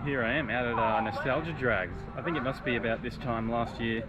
Here I am out at Nostalgia Drags. I think it must be about this time last year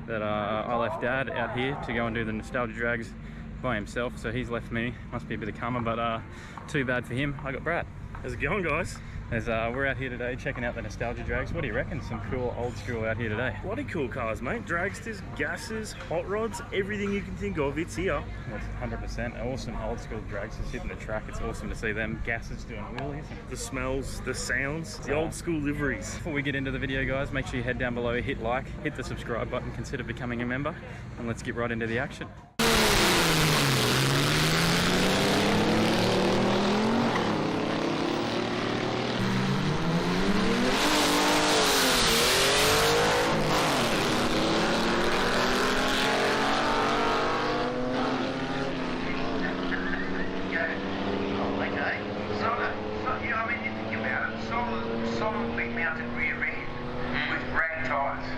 that I left Dad out here to go and do the Nostalgia Drags by himself, so he's left me. Must be a bit of karma, but too bad for him. I got Brad. How's it going, guys? We're out here today checking out the Nostalgia Drags. What do you reckon? Some cool old school out here today. Bloody cool cars, mate. Dragsters, gases, hot rods, everything you can think of, it's here. That's 100%. Awesome old school dragsters hitting the track. It's awesome to see them. Gases doing wheelies. The smells, the sounds, the old school liveries. Before we get into the video, guys, make sure you head down below, hit like, hit the subscribe button, consider becoming a member, and let's get right into the action. Solidly mounted rear end with rag tyres.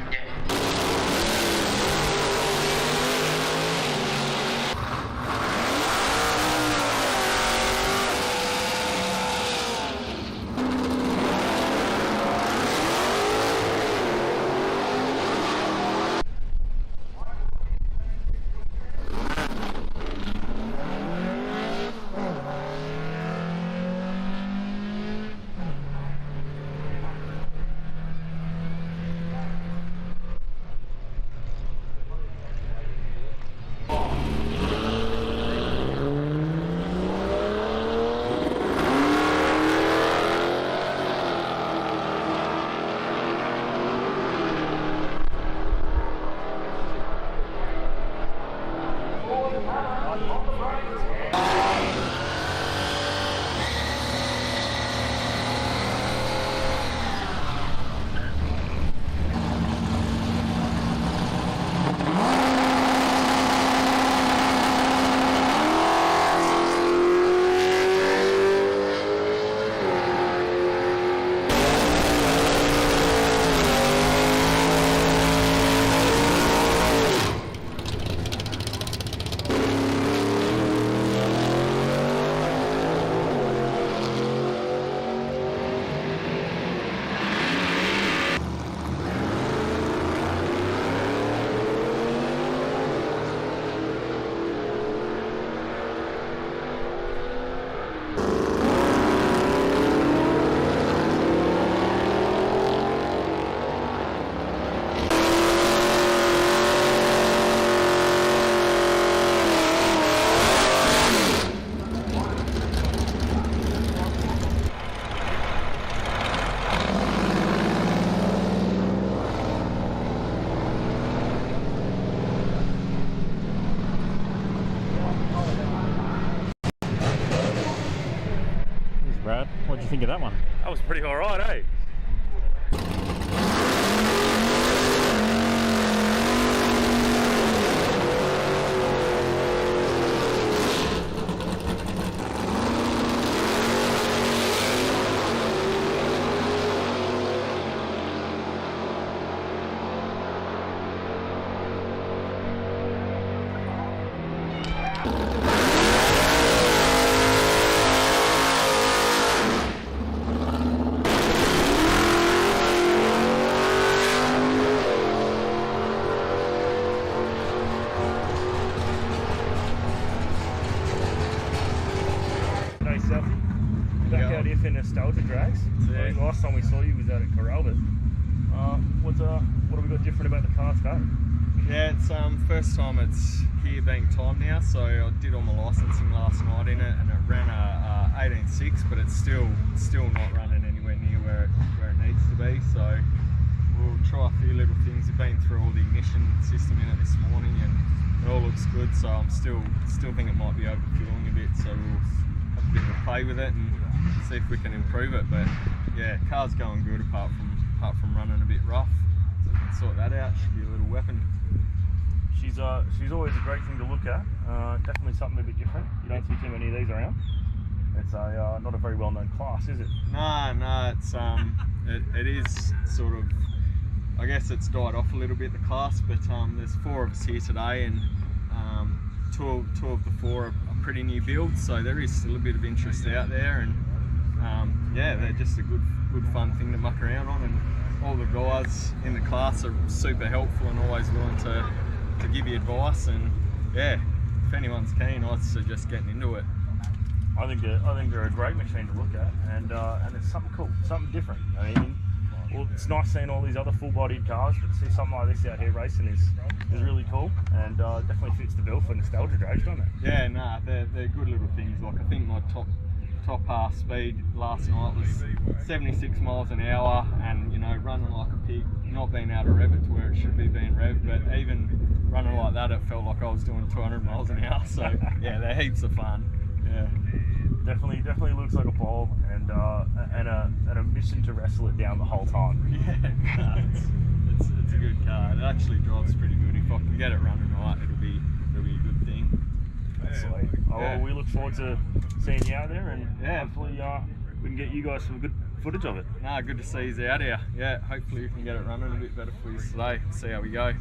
Brad, what do you think of that one? That was pretty alright, eh? Out here for Nostalgia Drags. I think last time we saw you was out at Corralbert. What have we got different about the car today? Yeah, it's first time it's here being timed now, so I did all my licensing last night in it, and it ran a 18.6, but it's still not running anywhere near where it needs to be. So we'll try a few little things. We've been through all the ignition system in it this morning, and it all looks good. So I'm still think it might be overfueling a bit. So we'll have a bit of a play with it and see if we can improve it. But yeah, car's going good apart from running a bit rough. So if we can sort that out, should be a little weapon. She's always a great thing to look at. Definitely something a bit different. You don't see too many of these around. It's not a very well-known class, is it? No, it's it is sort of, I guess it's died off a little bit, the class, but there's 4 of us here today, and two of the 4 are pretty new builds, so there is still a bit of interest out there, and yeah, they're just a good fun thing to muck around on, and all the guys in the class are super helpful and always willing to give you advice. And yeah, if anyone's keen, I'd suggest getting into it. I think they're a great machine to look at, and it's something cool, something different. I mean, well, it's nice seeing all these other full-bodied cars, but to see something like this out here racing is really cool, and definitely fits the bill for nostalgia drags, doesn't it? Yeah, nah, they're good little things. Like, I think my top speed last night was 76 miles an hour, and you know, running like a pig, not being able to rev it to where it should be being revved, but even running like that, it felt like I was doing 200 miles an hour. So yeah, they're heaps of fun. Yeah, definitely looks like a ball, and a mission to wrestle it down the whole time. Yeah, nah, it's a good car. It actually drives pretty good. If I can get it running right, it'll be a good thing. Absolutely. Oh, well, we look forward to seeing you out there, and hopefully we can get you guys some good footage of it. Nah, good to see you out here. Yeah, hopefully we can get it running a bit better for you today. See how we go.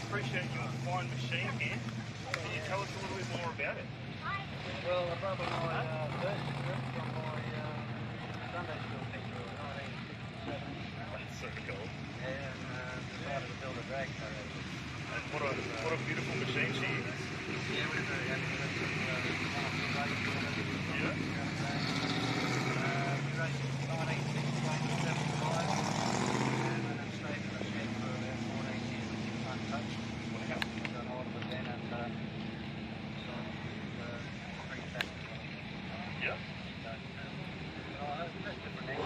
Appreciate your fine machine here. Can you tell us a little bit more about it? Well, a brother of mine purchased it from my Sunday school teacher in 1970. That's so cool. And decided to build a drag car out of it. And what a beautiful machine she is. Yeah, we're very happy with it. Yeah. We raced 1960, 1975, and then it stayed in the shed for about 14 years, untouched. Wow. Got hold of it then and decided to bring it back. Yeah. That's different now.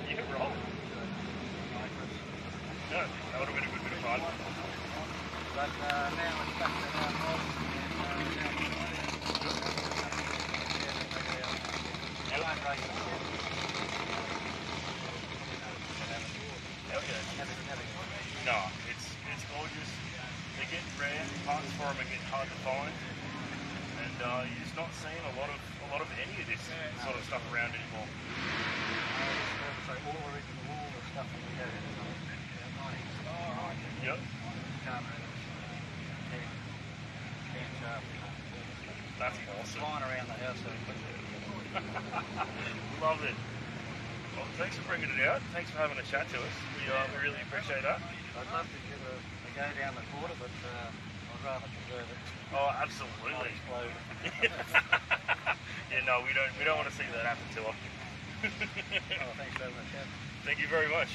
Yeah, right. No, that would have been a good bit of fun. But now it's back to our home, and Hell yeah. No, it's gorgeous. They're getting rare. Parts for them are getting hard to find, and you're just not seeing a lot of any of this sort of stuff around anymore. So all original, all the stuff that we had in the 90s. Yep. That's awesome. Flying around the house so quickly. Love it. Well, thanks for bringing it out. Thanks for having a chat to us. We really appreciate that. I'd love to give a go down the quarter, but I'd rather preserve it. Oh, Not absolutely. explode. Yeah, no, we don't want to see that happen too often. Oh, thanks very much, Kev. Thank you very much.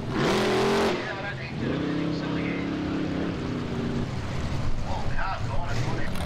Yeah, I don't need to do anything silly here. Oh, my heart's gone. It's not even.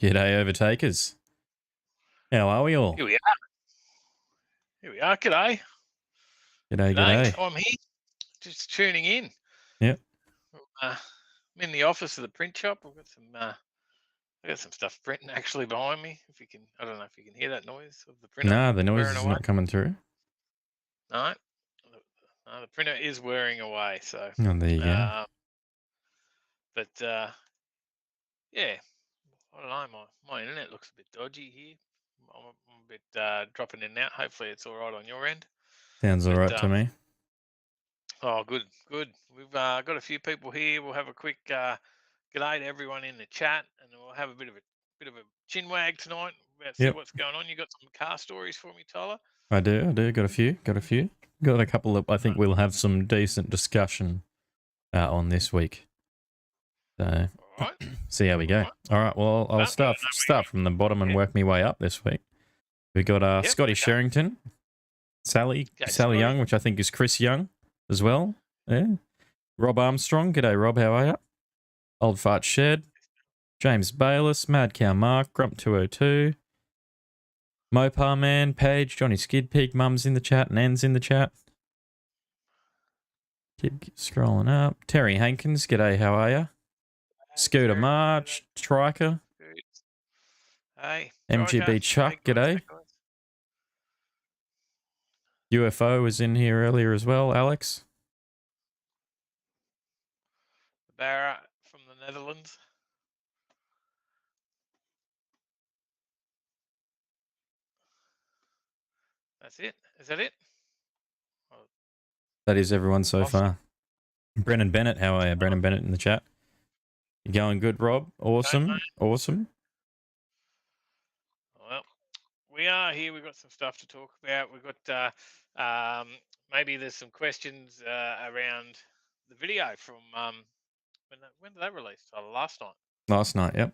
G'day, Overtakers. How are we all? Here we are. Here we are. G'day. G'day, g'day. I'm here. Just tuning in. Yep. I'm in the office of the print shop. I've got some. I got some stuff printing actually behind me. If you can, I don't know if you can hear that noise of the printer. Nah, the noise wearing is away. not coming through. No, the printer is wearing away. So. Oh, there you go. But yeah, I don't know. My internet looks a bit dodgy here. I'm a bit dropping in and out. Hopefully, it's all right on your end. Sounds all right to me. Oh, good. We've got a few people here. We'll have a quick g'day to everyone in the chat, and we'll have a bit of a chin wag tonight about see what's going on. You got some car stories for me, Tyler? I do. Got a few. Got a couple that I think we'll have some decent discussion on this week. So, All right. see how we go. All right. Well, I'll start from the bottom and work my way up this week. We got Scotty Sherrington, Sally Young, which I think is Chris Young as well. Yeah. Rob Armstrong. G'day, Rob. How are you? Old Fart Shed. James Bayliss, Mad Cow Mark, Grump 202. Mopar Man, Paige, Johnny Skid Pig, Mum's in the chat, and Ann's in the chat. Keep scrolling up. Terry Hankins, g'day, how are you? Scooter March, Triker. Hey. MGB Chuck, g'day. UFO was in here earlier as well, Alex. Barra from the Netherlands. That's it. Is that it? That is everyone so far. Brennan Bennett, how are you? Brennan Bennett in the chat. You going good, Rob? Awesome. Awesome. Well, we are here. We've got some stuff to talk about. We've got maybe there's some questions around the video from when did that release? Last night. Last night, yep.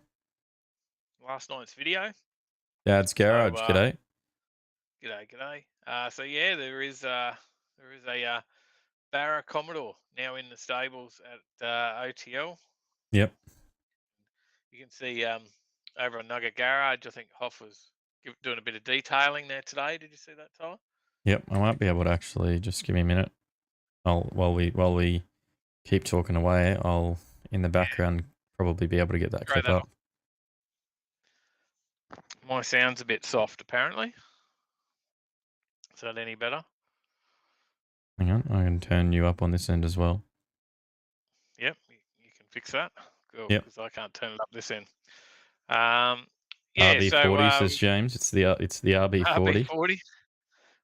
Last night's video. Dad's Garage, g'day. G'day. So yeah, there is a Barra Commodore now in the stables at OTL. Yep. You can see over on Nugget Garage, I think Hoff was doing a bit of detailing there today. Did you see that, Tyler? Yep, I might be able to actually just give me a minute. While we keep talking away, I'll in the background probably be able to get that clip up. My sound's a bit soft, apparently. Is that any better? I can turn you up on this end as well. Yep, you can fix that. Cool, Yep. because I can't turn it up this end. Yeah, so RB40 says James. It's the RB40. RB40.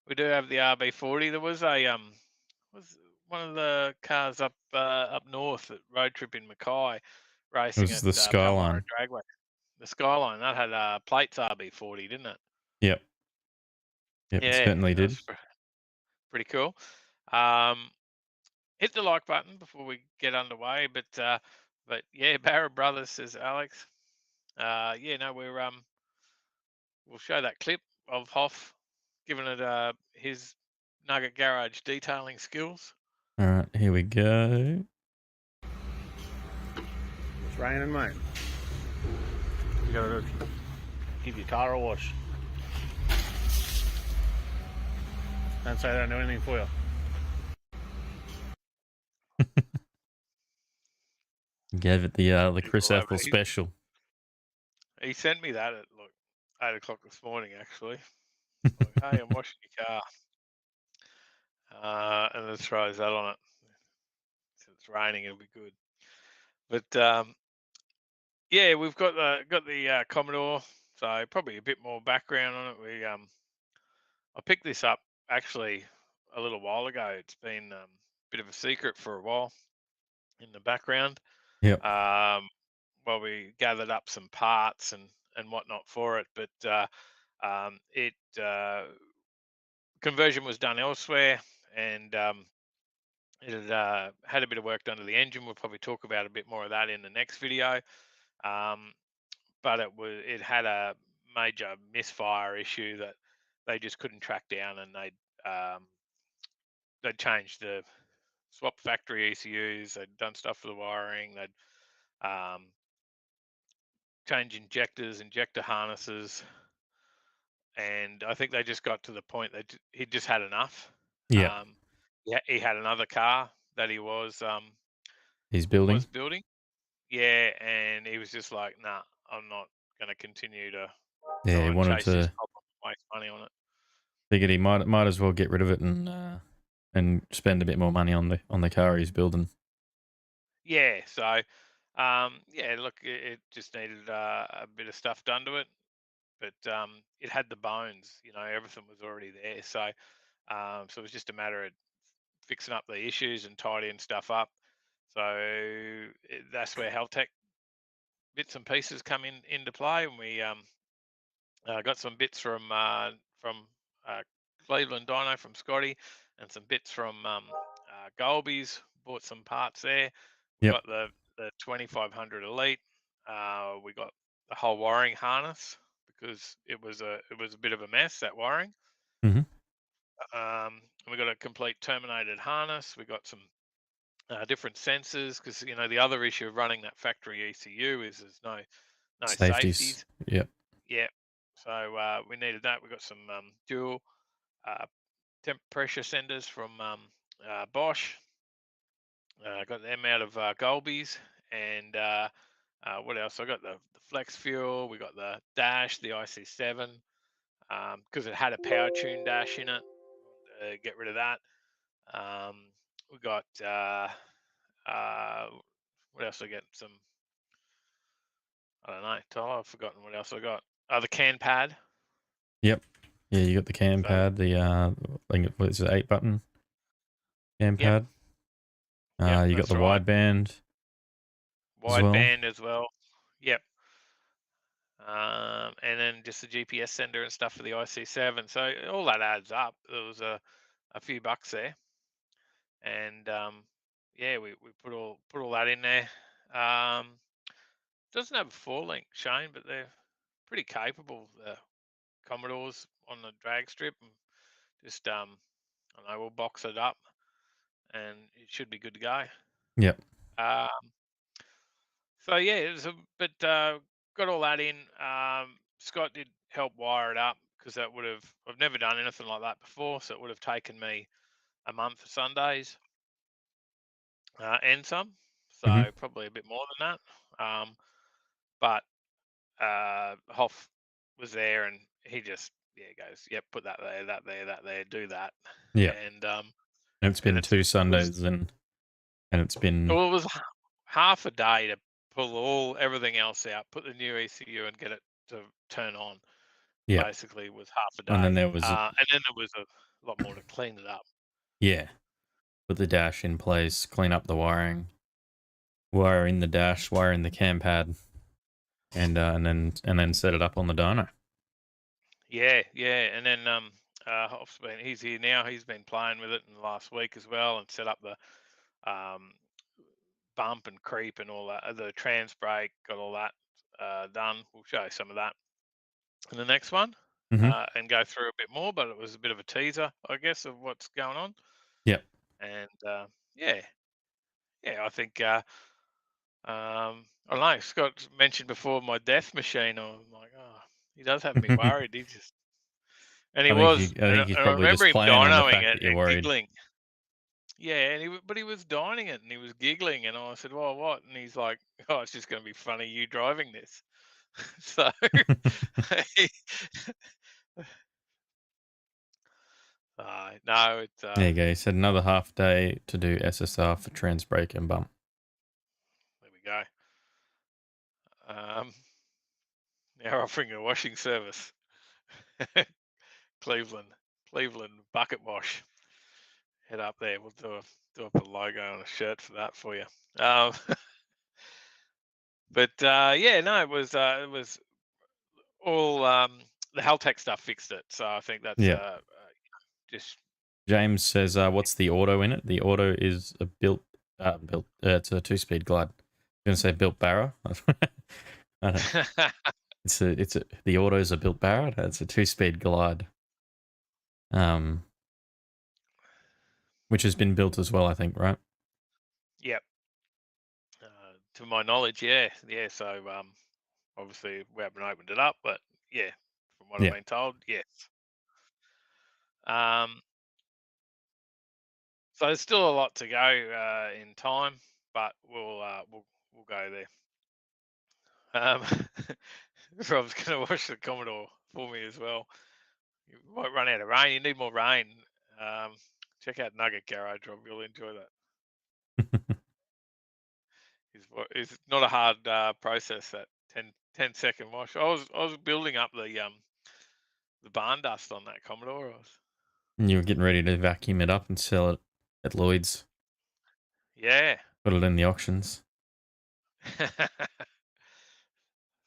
We do have the RB40. There was was one of the cars up north at Road Trip in Mackay, It racing was at the Skyline. Palmyra Dragway. The Skyline that had plates RB40, didn't it? Yep. Yep, it Yeah, certainly that did. was pretty cool. Hit the like button before we get underway, but yeah, Barra Brothers says Alex. Yeah, no, we'll show that clip of Hoff giving it his Nugget Garage detailing skills. All right, here we go. It's raining, mate. You gotta give your car a wash. Don't say they don't do anything for you. Gave it the Chris Well, Ethel special. He sent me that at 8 o'clock this morning, actually. Like, hey, I'm washing your car, and it throws that on it. So it's raining, it'll be good. But yeah, we've got the Commodore, so probably a bit more background on it. I picked this up actually a little while ago. It's been a bit of a secret for a while in the background. Yep. While we gathered up some parts and whatnot for it, but conversion was done elsewhere, and it had a bit of work done to the engine. We'll probably talk about a bit more of that in the next video. But it had a major misfire issue that they just couldn't track down, and they'd changed the swap factory ECUs, they'd done stuff for the wiring, they'd changed injectors, injector harnesses, and I think they just got to the point that he just had enough. Yeah. Yeah, he had another car that he was He's building. Yeah, and he was just like, nah, I'm not going to continue to Yeah, he wanted chase this to. problem and waste money on it. Figured he might as well get rid of it and spend a bit more money on the car he's building. Yeah, so yeah, look, it just needed a bit of stuff done to it, but it had the bones, everything was already there. So so it was just a matter of fixing up the issues and tidying stuff up. So that's where Haltech bits and pieces come into play, and we got some bits from Cleveland Dyno from Scotty, and some bits from Golby's. Bought some parts there. We Yep. got the 2500 Elite. We got the whole wiring harness because it was a bit of a mess, that wiring. Mm-hmm. We got a complete terminated harness. We got some different sensors because the other issue of running that factory ECU is there's no safeties. Yep. Yeah. So we needed that. We got some dual temp pressure senders from Bosch. Got them out of Golby's, and what else? I got the flex fuel. We got the dash, the IC7, because it had a power tune dash in it. Get rid of that. We got what else? I get some. I don't know, Tyler. I've forgotten what else I got. The can pad. Yep. Yeah, you got the cam pad. The I think it's an 8-button cam pad. You got the wideband. Wideband as well. Yep. And then just the GPS sender and stuff for the IC7. So all that adds up. There was a few bucks there, and yeah, we put all that in there. Doesn't have a 4-link, Shane, but they're pretty capable. The Commodores on the drag strip, and just I don't know, we'll box it up, and it should be good to go. Yep. So yeah, it was got all that in. Scott did help wire it up because I've never done anything like that before, so it would have taken me a month of Sundays and some, so probably a bit more than that. But Hoff was there, and he just goes, yep, put that there, that there, that there, do that. Yeah. And And it's been And 2 Sundays and it's been... Well, it was half a day to pull everything else out, put the new ECU and get it to turn on. Yeah. Basically, was half a day. And then there was a lot more to clean it up. Yeah. Put the dash in place, clean up the wiring, wire in the dash, wire in the cam pad, and then set it up on the dyno. Yeah, and then he's here now. He's been playing with it in the last week as well, and set up the bump and creep and all that. The trans brake, got all that done. We'll show you some of that in the next one, and go through a bit more. But it was a bit of a teaser, I guess, of what's going on. Yep. And yeah, I think I don't know. Scott mentioned before my death machine. I'm like, oh, he does have me worried. He just, and he was. I think he's probably just remember him playing on the dynoing fact it that you're and worried. giggling. Yeah, but he was dining it and he was giggling, and I said, "Well, what?" And he's like, "Oh, it's just going to be funny you driving this." So, no, it's. There you go. He said another half day to do SSR for trans brake and bump. There we go. Now offering a washing service. Cleveland bucket wash. Head up there. We'll do up a logo on a shirt for that for you. But yeah, no, it was all the Haltech stuff fixed it. So I think that's just. James says, "What's the auto in it?" The auto is a built. It's a 2-speed glide. I'm gonna say built Barra. I don't. The auto's a built Barra. It's a 2-speed glide. Which has been built as well, I think, right? Yep. To my knowledge, yeah. So obviously we haven't opened it up, but yeah, from what I've been told, yes. So there's still a lot to go in time, but we'll go there. Rob's going to wash the Commodore for me as well. You might run out of rain. You need more rain. Check out Nugget Garage, Rob. You'll enjoy that. It's not a hard process, that 10-second wash. I was building up the barn dust on that Commodore. And you were getting ready to vacuum it up and sell it at Lloyd's. Yeah. Put it in the auctions.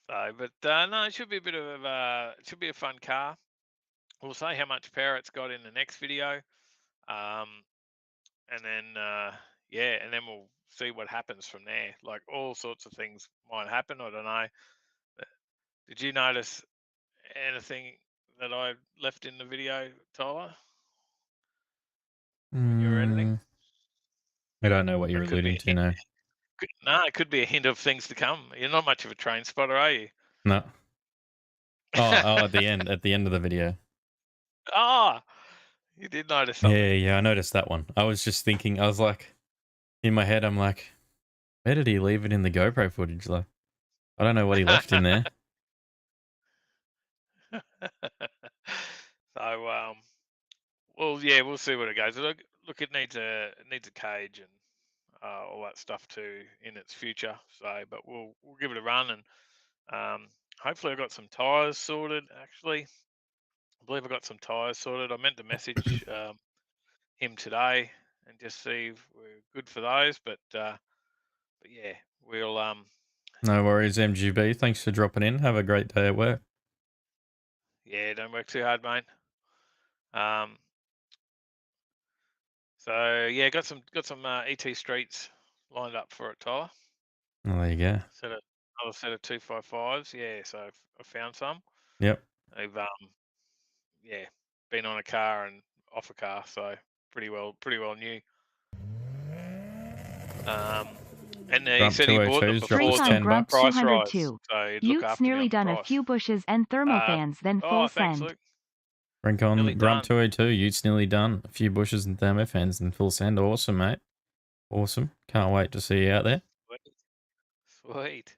But no, it should be it should be a fun car. We'll say how much power it's got in the next video, and then and then we'll see what happens from there. Like, all sorts of things might happen. I don't know. Did you notice anything that I left in the video, Tyler? When you were editing? I don't know what you're alluding to now. No, it could be a hint of things to come. You're not much of a train spotter, are you? No. Oh, at the end of the video. Oh, you did notice something. Yeah, I noticed that one. I was just thinking, I was like, in my head, I'm like, where did he leave it in the GoPro footage? Like, I don't know what he left in there. So, well, yeah, we'll see what it goes. Look, it needs a cage and all that stuff too in its future. So, but we'll give it a run, and hopefully I got some tires sorted. Actually, I believe I got some tires sorted. I meant to message him today and just see if we're good for those. But yeah, we'll No worries, MGB. Thanks for dropping in. Have a great day at work. Yeah, don't work too hard, mate. So yeah, got some ET Streets lined up for it, Tyler. Oh, there you go. Another set of 255s. Yeah, so I found some. Yep. They've been on a car and off a car, so pretty well new. And he said he bought them before the price rise. So Ute's nearly done a few bushes and thermal fans, then full thanks, send. Luke. Frank on Grump 202. Ute's nearly done. A few bushes and thermo fans and full send. Awesome, mate. Awesome. Can't wait to see you out there. Sweet.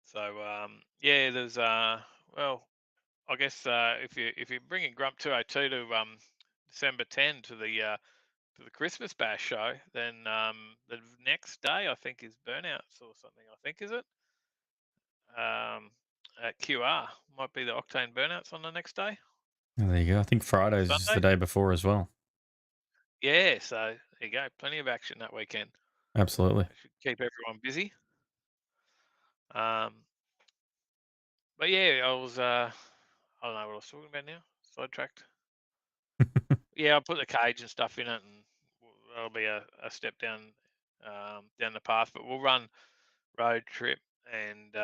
So yeah, there's well, I guess if you're bringing Grump 202 to December 10 to the Christmas Bash show, then the next day I think is Burnouts or something. I think is it at QR might be the Octane Burnouts on the next day. There you go. I think Friday's is the Sunday? day before as well. Yeah, so there you go. Plenty of action that weekend. Absolutely. Should keep everyone busy. But yeah, I was I don't know what I was talking about now. Sidetracked. Yeah, I'll put the cage and stuff in it, and that'll be a step down down the path. But we'll run road trip, and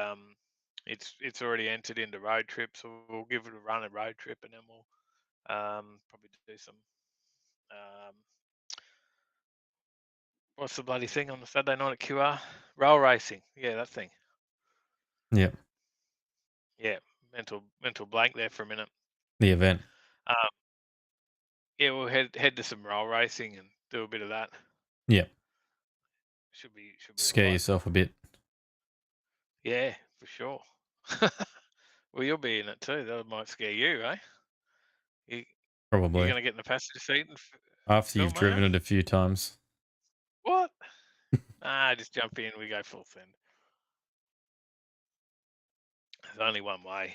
it's already entered into road trip, so we'll give it a run at road trip, and then we'll probably do some what's the bloody thing on the Saturday night at QR? Rail racing. Yeah, that thing. Yeah. Yeah, mental blank there for a minute. The event. Yeah, we'll head to some rail racing and do a bit of that. Yeah. Should be Scare alright. yourself a bit. Yeah, for sure. Well, you'll be in it too. That might scare you, eh? You're Probably. going to get in the passenger seat and After you've film, driven it a few times. What? Just jump in. We go full send. There's only one way.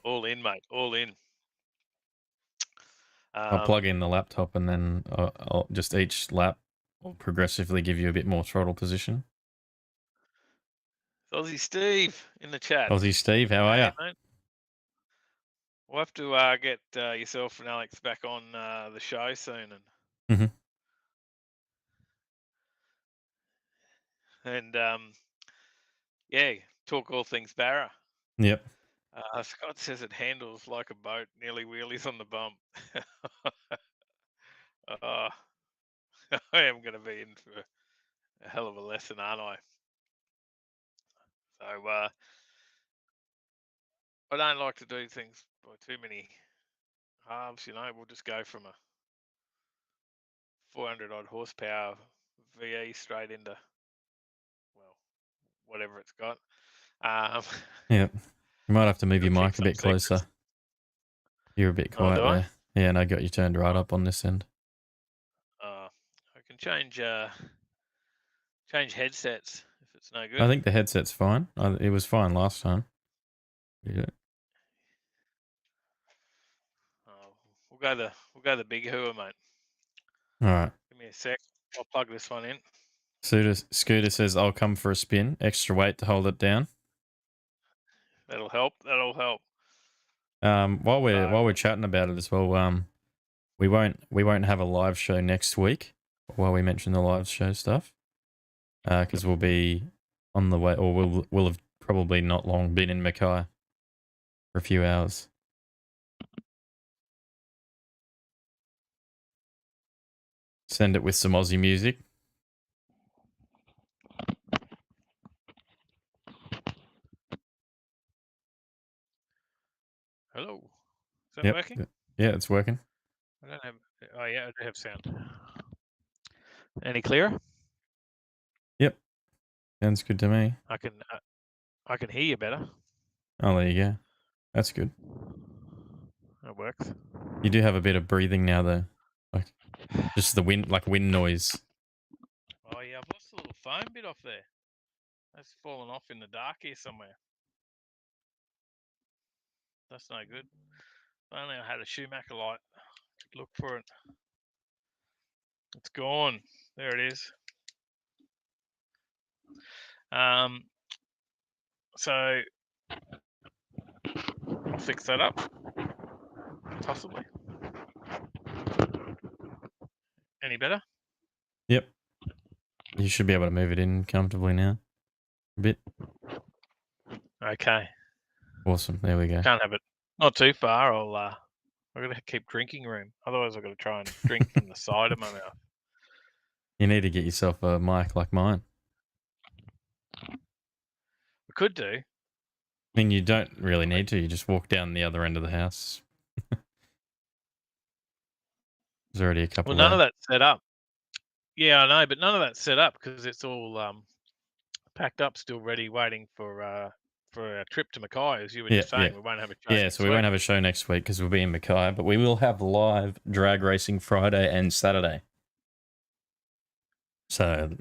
All in, mate. All in. I'll plug in the laptop and then I'll just each lap will progressively give you a bit more throttle position. Aussie Steve in the chat. Aussie Steve, how are you? Mate? We'll have to get yourself and Alex back on the show soon, and yeah, talk all things Barra. Yep. Scott says it handles like a boat, nearly wheelies on the bump. I am going to be in for a hell of a lesson, aren't I? So I don't like to do things by too many halves, we'll just go from a 400 odd horsepower VE straight into, well, whatever it's got. Yeah. You might have to move your Keep mic a some bit closer. secrets. You're a bit quiet do I? there. Yeah, and I got you turned right up on this end. I can change headsets if it's no good. I think the headset's fine. It was fine last time. Yeah. We'll go the big hooer, mate. All right. Give me a sec. I'll plug this one in. Scooter says, I'll come for a spin. Extra weight to hold it down. That'll help. While we're chatting about it as well, we won't have a live show next week while we mention the live show stuff, because we'll be on the way, or we'll have probably not long been in Mackay for a few hours. Send it with some Aussie music. Hello. Is that working? Yeah, it's working. I don't have. Oh yeah, I do have sound. Any clearer? Yep. Sounds good to me. I can hear you better. Oh, there you go. That's good. That works. You do have a bit of breathing now, though. Like just the wind noise. Oh yeah, I've lost a little foam bit off there. That's fallen off in the dark here somewhere. That's no good. If only I had a Schumacher light. Look for it. It's gone. There it is. So I'll fix that up. Possibly. Any better? Yep. You should be able to move it in comfortably now. A bit. Okay. Awesome. There we go. Can't have it not too far. I've got to keep drinking room. Otherwise, I've got to try and drink from the side of my mouth. You need to get yourself a mic like mine. We could do. I mean, you don't really need to. You just walk down the other end of the house. There's already a couple. Well, none of that's set up. Yeah, I know, but none of that's set up because it's all packed up, still ready, waiting for for a trip to Mackay, as you were Yeah, just saying. yeah. We won't have a show. Yeah, next so we week. won't have a show next week because we'll be in Mackay, but we will have live drag racing Friday and Saturday. So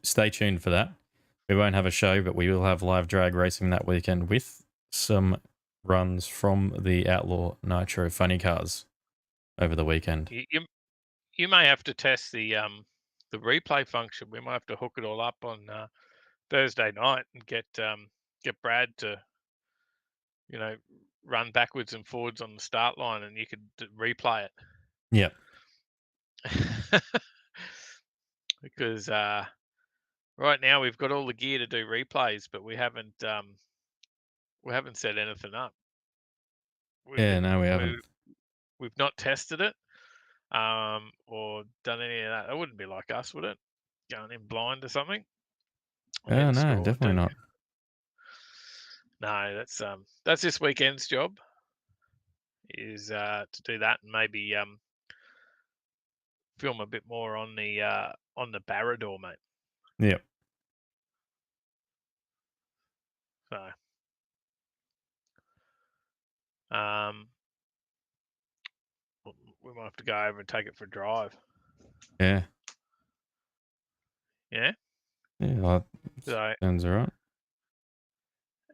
stay tuned for that. We won't have a show, but we will have live drag racing that weekend with some runs from the Outlaw Nitro funny cars over the weekend. You may have to test the replay function. We might have to hook it all up on Thursday night and get Brad to, run backwards and forwards on the start line, and you could replay it. Yep. Because right now we've got all the gear to do replays, but we haven't set anything up. We haven't. We've not tested it or done any of that. That wouldn't be like us, would it? Going in blind or something? No, definitely not. No, that's this weekend's job. Is to do that and maybe film a bit more on the Barrador, mate. Yep. So, we might have to go over and take it for a drive. Yeah. Yeah. Yeah. Sounds alright.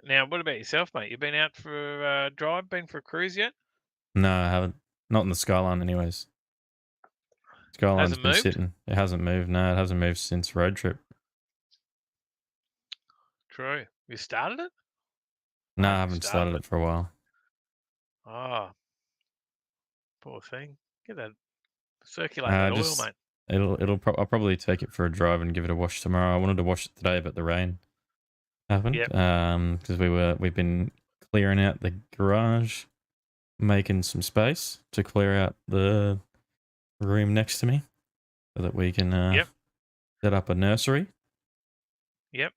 Now, what about yourself, mate? You been out for a drive? Been for a cruise yet? No, I haven't. Not in the Skyline, anyways. Skyline's been sitting. It hasn't moved. No, it hasn't moved since road trip. True. You started it? No, I haven't started it for a while. Oh, poor thing. Get that circulated oil, mate. I'll probably take it for a drive and give it a wash tomorrow. I wanted to wash it today, but the rain happened. Yep. Because we've been clearing out the garage, making some space to clear out the room next to me, so that we can set up a nursery. Yep.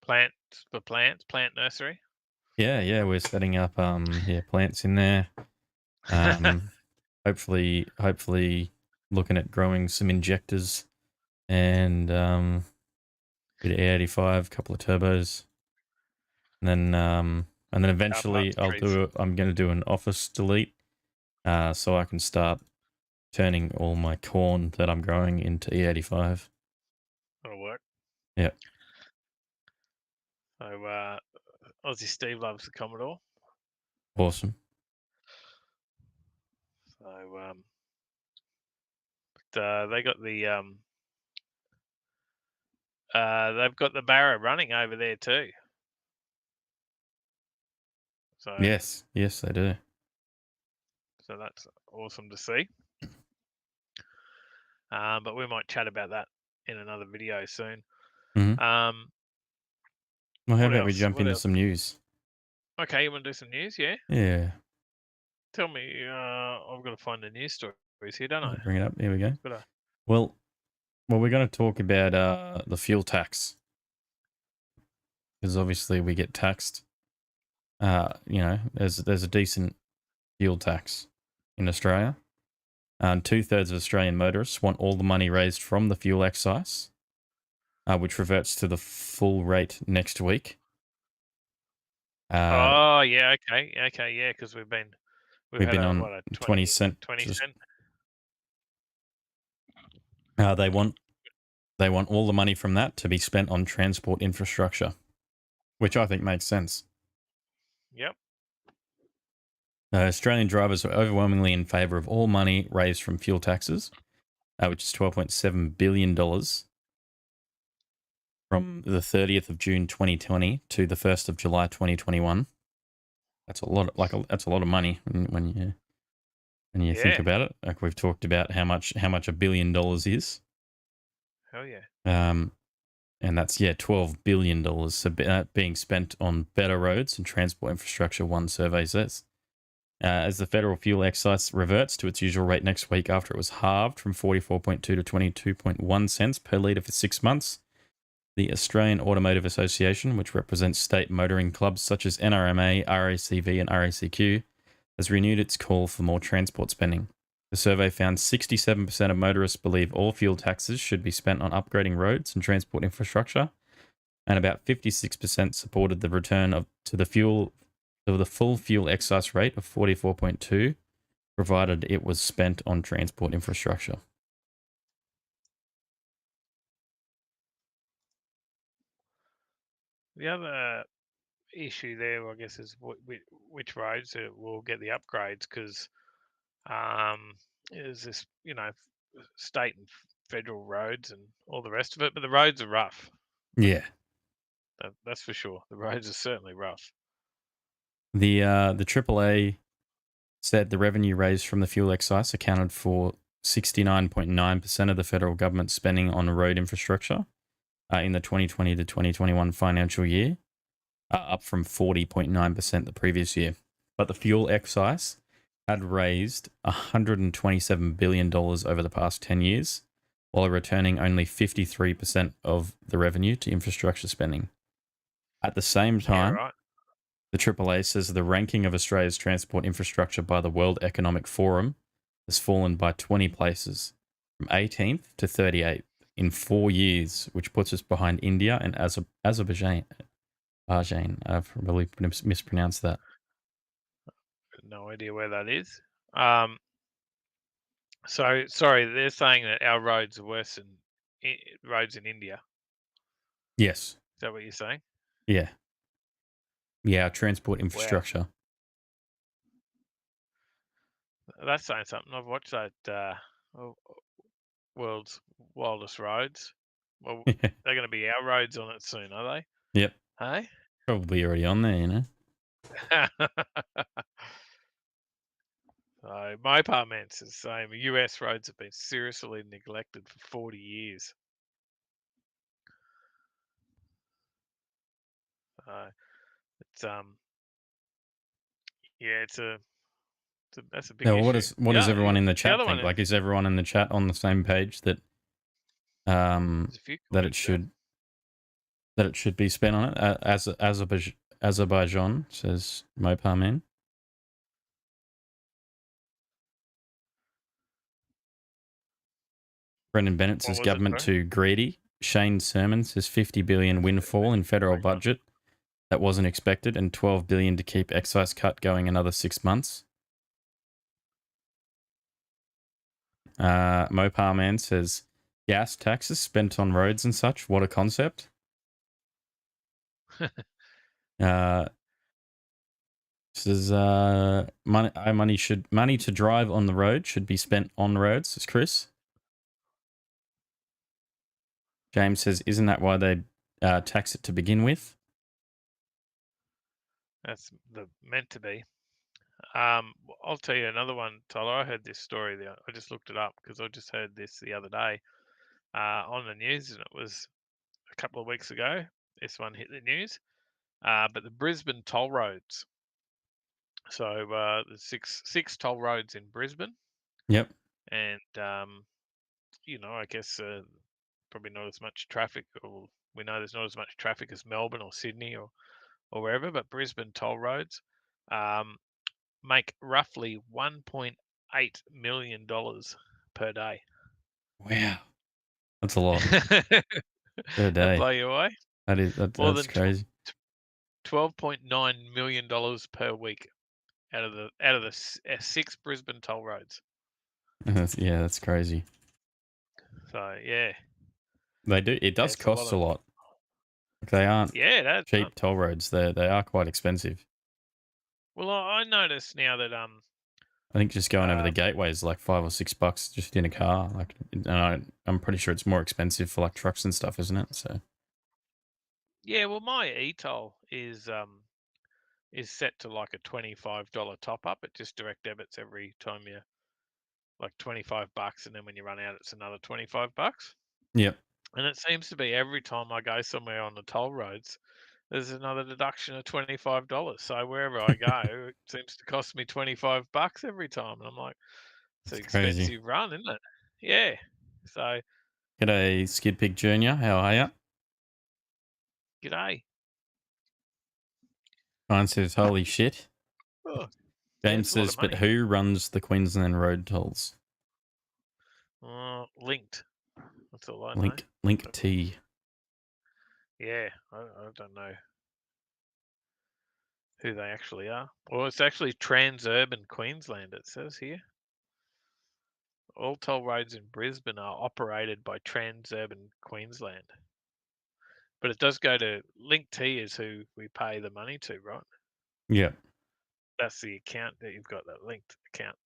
Plant nursery. Yeah, we're setting up plants in there. Hopefully looking at growing some injectors and bit of A85, couple of turbos. And then eventually I'm going to do an office delete so I can start turning all my corn that I'm growing into E85. That'll work. Yeah. So Aussie Steve loves the Commodore. Awesome. So they got the they've got the Barra running over there too. So yes, they do. So that's awesome to see. But we might chat about that in another video soon. Mm-hmm. Well, how about we jump into some news? Okay, you want to do some news? Yeah. Yeah. Tell me. I've got to find the news stories here, don't I? Bring it up. Here we go. Well, we're going to talk about the fuel tax, because obviously we get taxed. There's a decent fuel tax in Australia. 2/3 of Australian motorists want all the money raised from the fuel excise, which reverts to the full rate next week. Okay, yeah, because we've been on what, 20 cent. 20 cent. They want all the money from that to be spent on transport infrastructure, which I think makes sense. Yep. Australian drivers are overwhelmingly in favour of all money raised from fuel taxes, which is $12.7 billion from the 30th of June 2020 to the 1st of July 2021. That's a lot. That's a lot of money when you think about it. Like we've talked about how much $1 billion is. Hell yeah. And that's $12 billion being spent on better roads and transport infrastructure. One survey says. As the federal fuel excise reverts to its usual rate next week after it was halved from 44.2 to 22.1 cents per litre for 6 months, the Australian Automotive Association, which represents state motoring clubs such as NRMA, RACV and RACQ, has renewed its call for more transport spending. The survey found 67% of motorists believe all fuel taxes should be spent on upgrading roads and transport infrastructure, and about 56% supported the return to the full fuel excise rate of 44.2, provided it was spent on transport infrastructure. The other issue there, I guess, is which roads will get the upgrades, because there's this, state and federal roads and all the rest of it, but the roads are rough. Yeah. That's for sure. The roads are certainly rough. The AAA said the revenue raised from the fuel excise accounted for 69.9% of the federal government's spending on road infrastructure in the 2020 to 2021 financial year, up from 40.9% the previous year. But the fuel excise had raised $127 billion over the past 10 years, while returning only 53% of the revenue to infrastructure spending. At the same time, the AAA says the ranking of Australia's transport infrastructure by the World Economic Forum has fallen by 20 places, from 18th to 38th in 4 years, which puts us behind India and Azerbaijan. I've probably mispronounced that. No idea where that is. So sorry, they're saying that our roads are worse than roads in India. Yes. Is that what you're saying? Yeah. Yeah, our transport infrastructure. Wow. That's saying something. I've watched that World's Wildest Roads. Well, they're going to be our roads on it soon, are they? Yep. Hey? Probably already on there, So my apartment's the same. US roads have been seriously neglected for 40 years. It's that's a big issue. What does everyone in the chat think? Like, is everyone in the chat on the same page that that it should be spent on it? Azerbaijan, says Mopar Man. Brendan Bennett says government too greedy. Shane Sermon says 50 billion windfall in federal budget that wasn't expected, and 12 billion to keep excise cut going another 6 months. Mopar Man says gas taxes spent on roads and such. What a concept. Says money to drive on the road should be spent on roads, says Chris. James says, isn't that why they tax it to begin with? That's meant to be. I'll tell you another one, Tyler. I heard this story. I just looked it up because I just heard this the other day on the news, and it was a couple of weeks ago. This one hit the news. But the Brisbane toll roads. So there's six toll roads in Brisbane. Yep. And I guess probably not as much traffic, or we know there's not as much traffic as Melbourne or Sydney or wherever, but Brisbane toll roads make roughly $1.8 million per day. Wow, that's a lot per day. Blow you away. That's crazy. $12.9 million per week out of the 6 Brisbane toll roads. That's crazy. So yeah, they do. It does cost a lot. They aren't cheap toll roads. They are quite expensive. Well, I noticed now that I think just going over the gateway is like $5 or $6 just in a car. Like, I'm pretty sure it's more expensive for like trucks and stuff, isn't it? So. Yeah, well, my e-toll is set to like a $25 top up. It just direct debits every time you like $25, and then when you run out, it's another $25. Yep. And it seems to be every time I go somewhere on the toll roads, there's another deduction of $25. So wherever I go, it seems to cost me $25 every time, and I'm like, it's an expensive run, isn't it? Yeah. So. G'day, Skid Pig Junior. How are you? G'day. Ryan says, "Holy shit." Oh, James says, "But who runs the Queensland road tolls?" Linked. That's all I know. Link T. Yeah, I don't know who they actually are. Well, it's actually Transurban Queensland, it says here. All toll roads in Brisbane are operated by Transurban Queensland. But it does go to Link T is who we pay the money to, right? Yeah. That's the account that you've got, that linked account.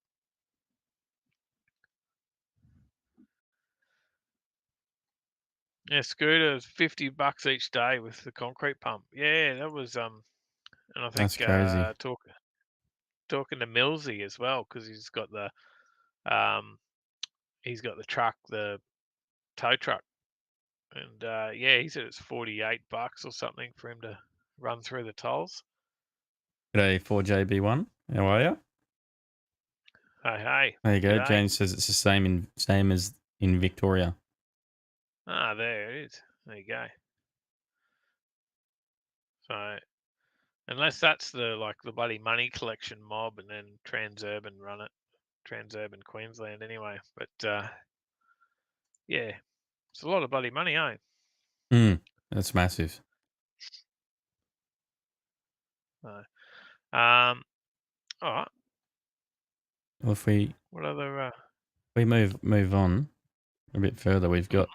Yeah, scooters, $50 each day with the concrete pump. Yeah, that was and I think That's crazy. talking to Millsy as well, because he's got the truck, the tow truck, and yeah, he said it's $48 or something for him to run through the tolls. G'day 4JB1. How are you? Hey. There you go. G'day. James says it's the same as in Victoria. Ah, there it is. There you go. So unless that's the bloody money collection mob, and then Transurban run it, Transurban Queensland anyway. But yeah, it's a lot of bloody money, eh? That's massive. So, all right. Well, if we What other? we move on a bit further, we've got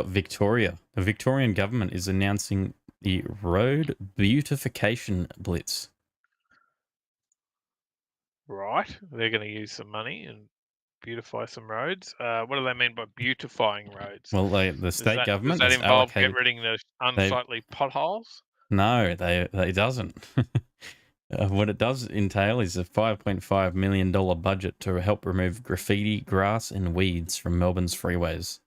Victoria. The Victorian government is announcing the road beautification blitz. Right, they're going to use some money and beautify some roads. What do they mean by beautifying roads? Well, the state government does has that involve allocated. get rid of those unsightly potholes? No, it doesn't. What it does entail is a $5.5 million budget to help remove graffiti, grass, and weeds from Melbourne's freeways.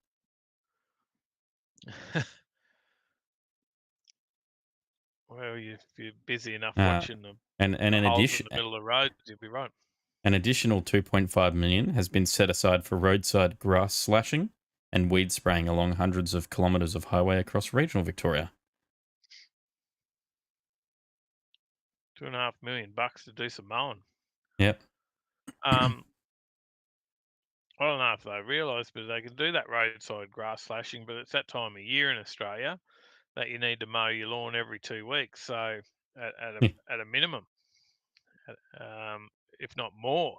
Well, if you're busy enough Uh, watching the and in holes addition, in the middle of the road, you'll be right. an additional $2.5 million has been set aside for roadside grass slashing and weed spraying along hundreds of kilometres of highway across regional Victoria. $2.5 million to do some mowing. Yep. I don't know if they realise, but they can do that roadside grass slashing. But it's that time of year in Australia that you need to mow your lawn every 2 weeks. So at a minimum, if not more.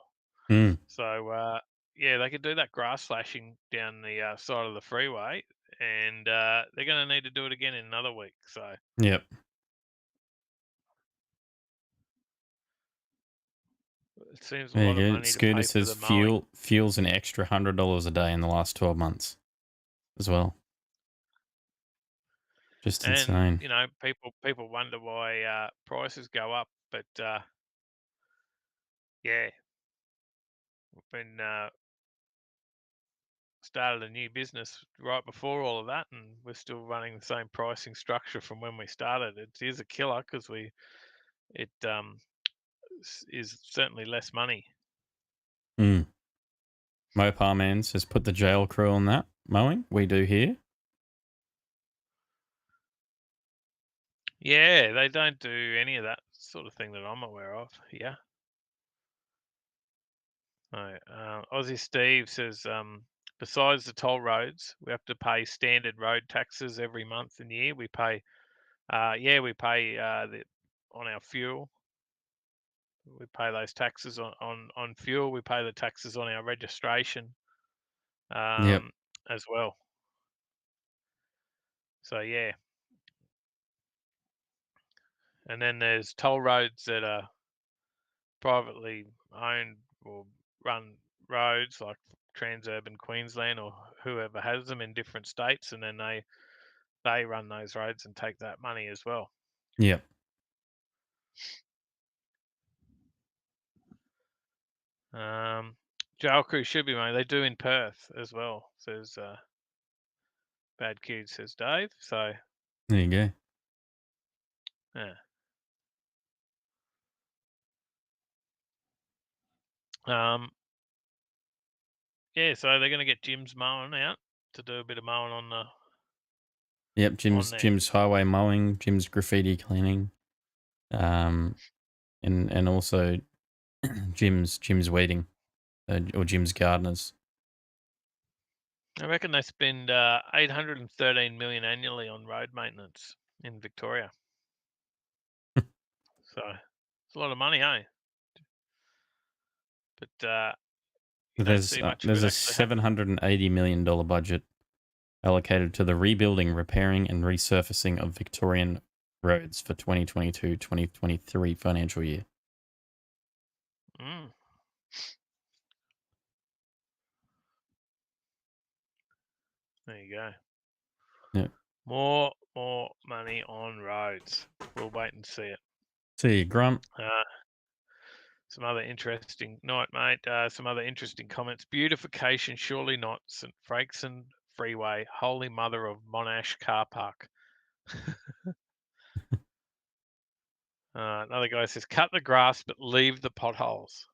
Mm. So yeah, they could do that grass slashing down the side of the freeway, and they're going to need to do it again in another week. So Yep. it seems a There lot you of go. money to Scooter pay for says the mowing. fuel's an extra $100 a day in the last 12 months as well. Just And insane. you know, people wonder why prices go up, but yeah, we've been started a new business right before all of that, and we're still running the same pricing structure from when we started. It is a killer because it is certainly less money. Mopar Man says put the jail crew on that mowing. We do here. Yeah, they don't do any of that sort of thing that I'm aware of. Yeah. No, Aussie Steve says, besides the toll roads, we have to pay standard road taxes every month and year. We pay, we pay on our fuel. We pay those taxes on fuel. We pay the taxes on our registration as well. So yeah. And then there's toll roads that are privately owned or run roads like Transurban Queensland or whoever has them in different states, and then they run those roads and take that money as well. Yep. Jail crew should be made. They do in Perth as well, says Bad Kid, says Dave. So there you go. Yeah. Yeah, so they're going to get Jim's mowing out to do a bit of mowing on the. Yep, Jim's highway mowing, Jim's graffiti cleaning, and also Jim's weeding, or Jim's gardeners. I reckon they spend 813 million annually on road maintenance in Victoria. So it's a lot of money, eh? But you don't see much of There's it a actually happening. $780 million budget allocated to the rebuilding, repairing, and resurfacing of Victorian roads for 2022-2023 financial year. Mm. There you go. Yeah. More money on roads. We'll wait and see it. See you, Grunt. Some other interesting night, mate. Some other interesting comments. Beautification, surely not. St. Frakes Freeway, holy mother of Monash car park. Another guy says, cut the grass but leave the potholes.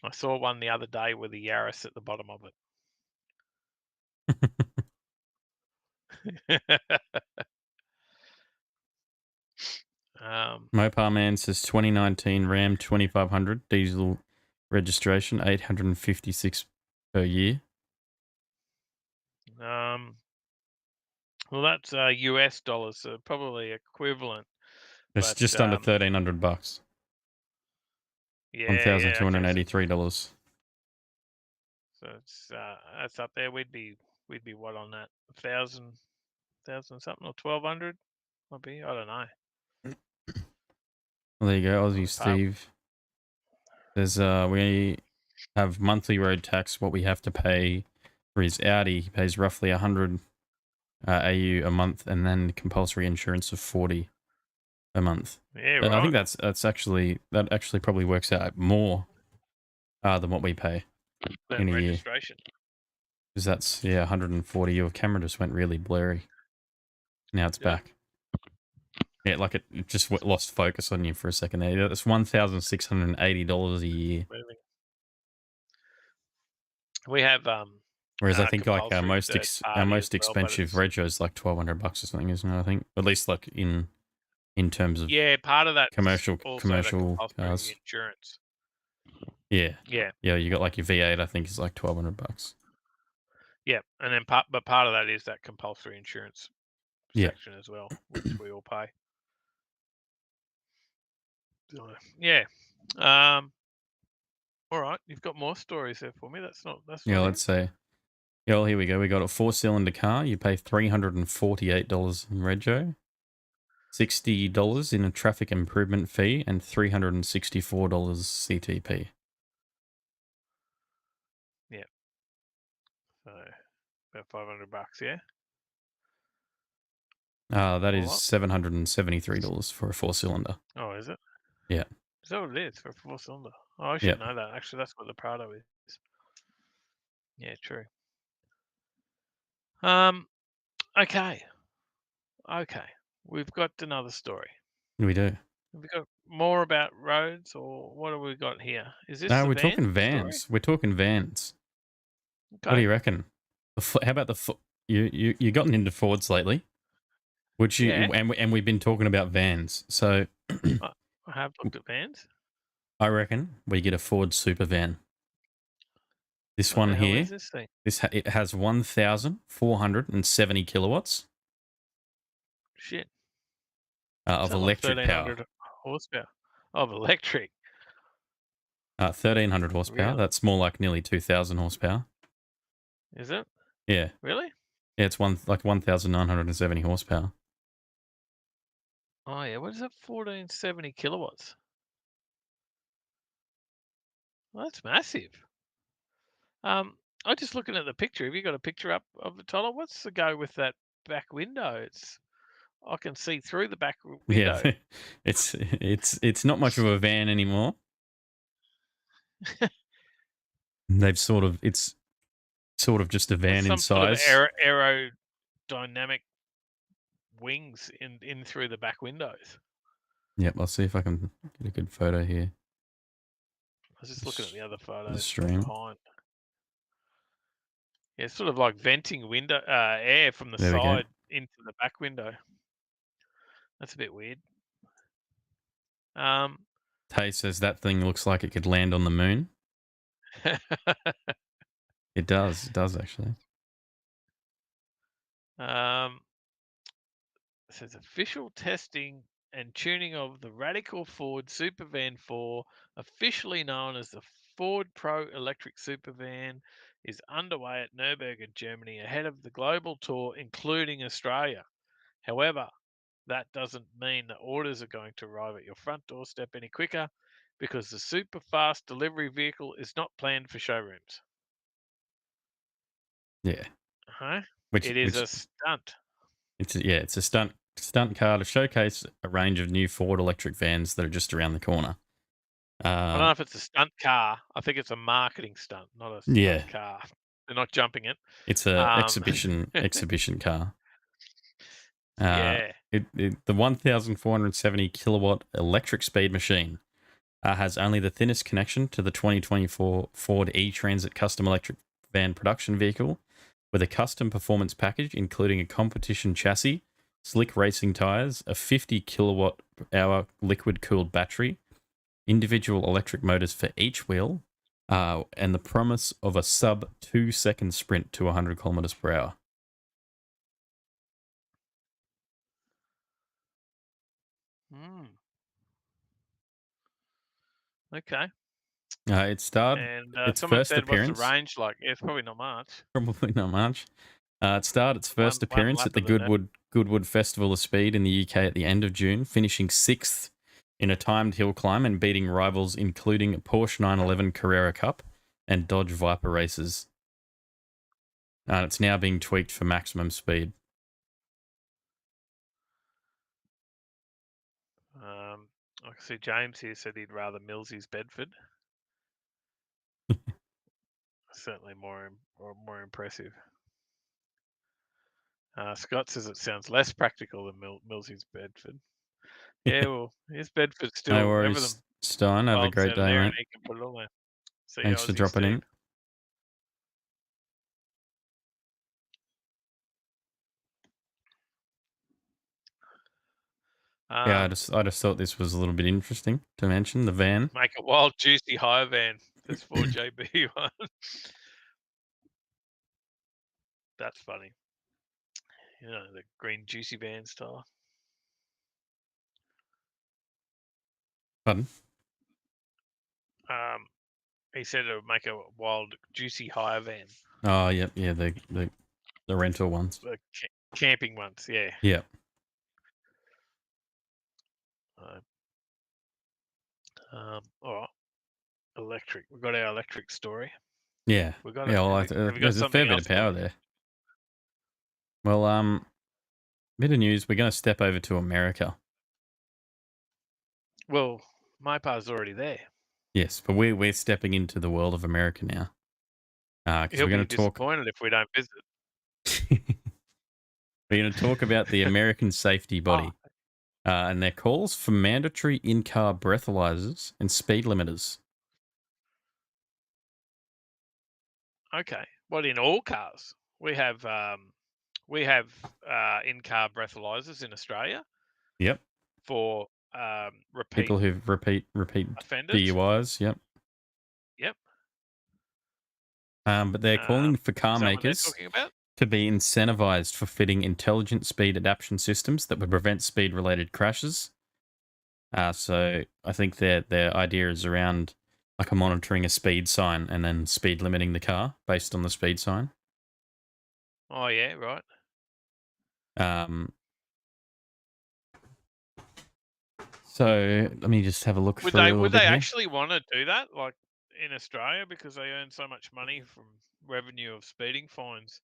I saw one the other day with a Yaris at the bottom of it. Mopar Man says 2019 Ram 2500 diesel registration, 856 per year. Well, that's US dollars, so probably equivalent. It's but, just under $1,300. Yeah, $1,283. So it's that's up there. We'd be what on that? 1,000 something or 1,200? Might be. I don't know. Well, there you go, Aussie Steve. There's we have monthly road tax. What we have to pay for his Audi, he pays roughly 100 AU a month, and then compulsory insurance of 40 a month. Yeah, right. I think right. that actually probably works out more than what we pay in a year. Registration. Because that's 140. Your camera just went really blurry. Now it's back. Yeah, like it just lost focus on you for a second there. That's $1,680 a year. We have whereas I think like our most expensive rego is like $1,200 or something, isn't it? I think at least like in terms of part of that commercial cars insurance. Yeah. You got like your V8. I think is like $1,200. Yeah, and then part of that is that compulsory insurance section as well, which we all pay. Yeah. All right, you've got more stories there for me. That's not. Let's say. Yeah, well, here we go. We got a 4-cylinder car. You pay $348 in rego, $60 in a traffic improvement fee, and $364 CTP. Yeah. So about $500, yeah. That is $773 for a 4-cylinder. Oh, is it? Yeah. Is that what it is for a 4-cylinder? Oh, I should know that. Actually, that's what the Prado is. Yeah, true. Okay. We've got another story. We do. Have we got more about roads, or what have we got here? Is this? No, we're talking vans. Story? We're talking vans. Okay. What do you reckon? How about you gotten into Fords lately? Which and we've been talking about vans. So I have looked at vans. I reckon we get a Ford Super Van. This one here. Is this thing? It has 1,470 kilowatts. Shit. Of electric power. Horsepower. Of electric. 1,300 horsepower. Really? That's more like nearly 2,000 horsepower. Is it? Yeah. Really? Yeah, it's 1,970 horsepower. Oh yeah, what is it? 1,470 kilowatts. Well, that's massive. I'm just looking at the picture. Have you got a picture up of the Tyler? What's the go with that back window? I can see through the back window. Yeah, it's not much of a van anymore. It's sort of just a van in size. Sort of aerodynamic wings in through the back windows. Yep, I'll see if I can get a good photo here. I was just looking at the other photos. The stream. Behind. Yeah, it's sort of like venting window air from the side into the back window. That's a bit weird. Tay says that thing looks like it could land on the moon. It does. It does actually. It says official testing and tuning of the Radical Ford Supervan 4, officially known as the Ford Pro Electric Supervan, is underway at Nürburgring, Germany, ahead of the global tour, including Australia. However, that doesn't mean that orders are going to arrive at your front doorstep any quicker, because the super fast delivery vehicle is not planned for showrooms. Yeah. Huh? Which It is a stunt. it's a stunt car to showcase a range of new Ford electric vans that are just around the corner. I don't know if it's a stunt car. I think it's a marketing stunt, not a stunt Yeah. car. They're not jumping it. It's a exhibition car. Yeah. The 1,470 kilowatt electric speed machine has only the thinnest connection to the 2024 Ford e-Transit custom electric van production vehicle, with a custom performance package including a competition chassis, slick racing tires, a 50 kilowatt hour liquid cooled battery, individual electric motors for each wheel, and the promise of a sub 2-second sprint to 100 kilometers per hour. Okay. It starred And its someone first said, appearance. what's the range like? Yeah, it's probably not much. Probably not much. It starred its first One appearance lap at the of the Goodwood Festival of Speed in the UK at the end of June, finishing 6th in a timed hill climb and beating rivals including Porsche 911 Carrera Cup and Dodge Viper races. And it's now being tweaked for maximum speed. I see James here said he'd rather Millsy's Bedford. Certainly more impressive. Scott says it sounds less practical than Millsy's Bedford. Yeah, well, his Bedford still. No worries, Stein. Have a great day, mate. He can put it on there. See Thanks for dropping in. Yeah, I just thought this was a little bit interesting to mention, the van. Make a wild, juicy hire van. That's 4JB one. That's funny. You know, the green juicy van style. Pardon? He said it would make a wild, juicy hire van. Oh, yep, yeah, the rental ones. The camping ones, yeah. Yeah. All right. Electric. We've got our electric story. Yeah. We got there's a fair bit of power there. Well, bit of news. We're going to step over to America. Well, my par's already there. Yes, but we're stepping into the world of America now. He'll be disappointed if we don't visit. We're going to talk about the American safety body and their calls for mandatory in-car breathalyzers and speed limiters. Okay. What, in all cars? We have in-car breathalyzers in Australia. Yep. For people who repeat offenders. DUIs. Yep. Yep. But they're calling for car makers to be incentivized for fitting intelligent speed adaptation systems that would prevent speed-related crashes. So I think their idea is around like monitoring a speed sign and then speed limiting the car based on the speed sign. Oh yeah, right. So let me just have a look. Would they actually want to do that, like in Australia, because they earn so much money from revenue of speeding fines?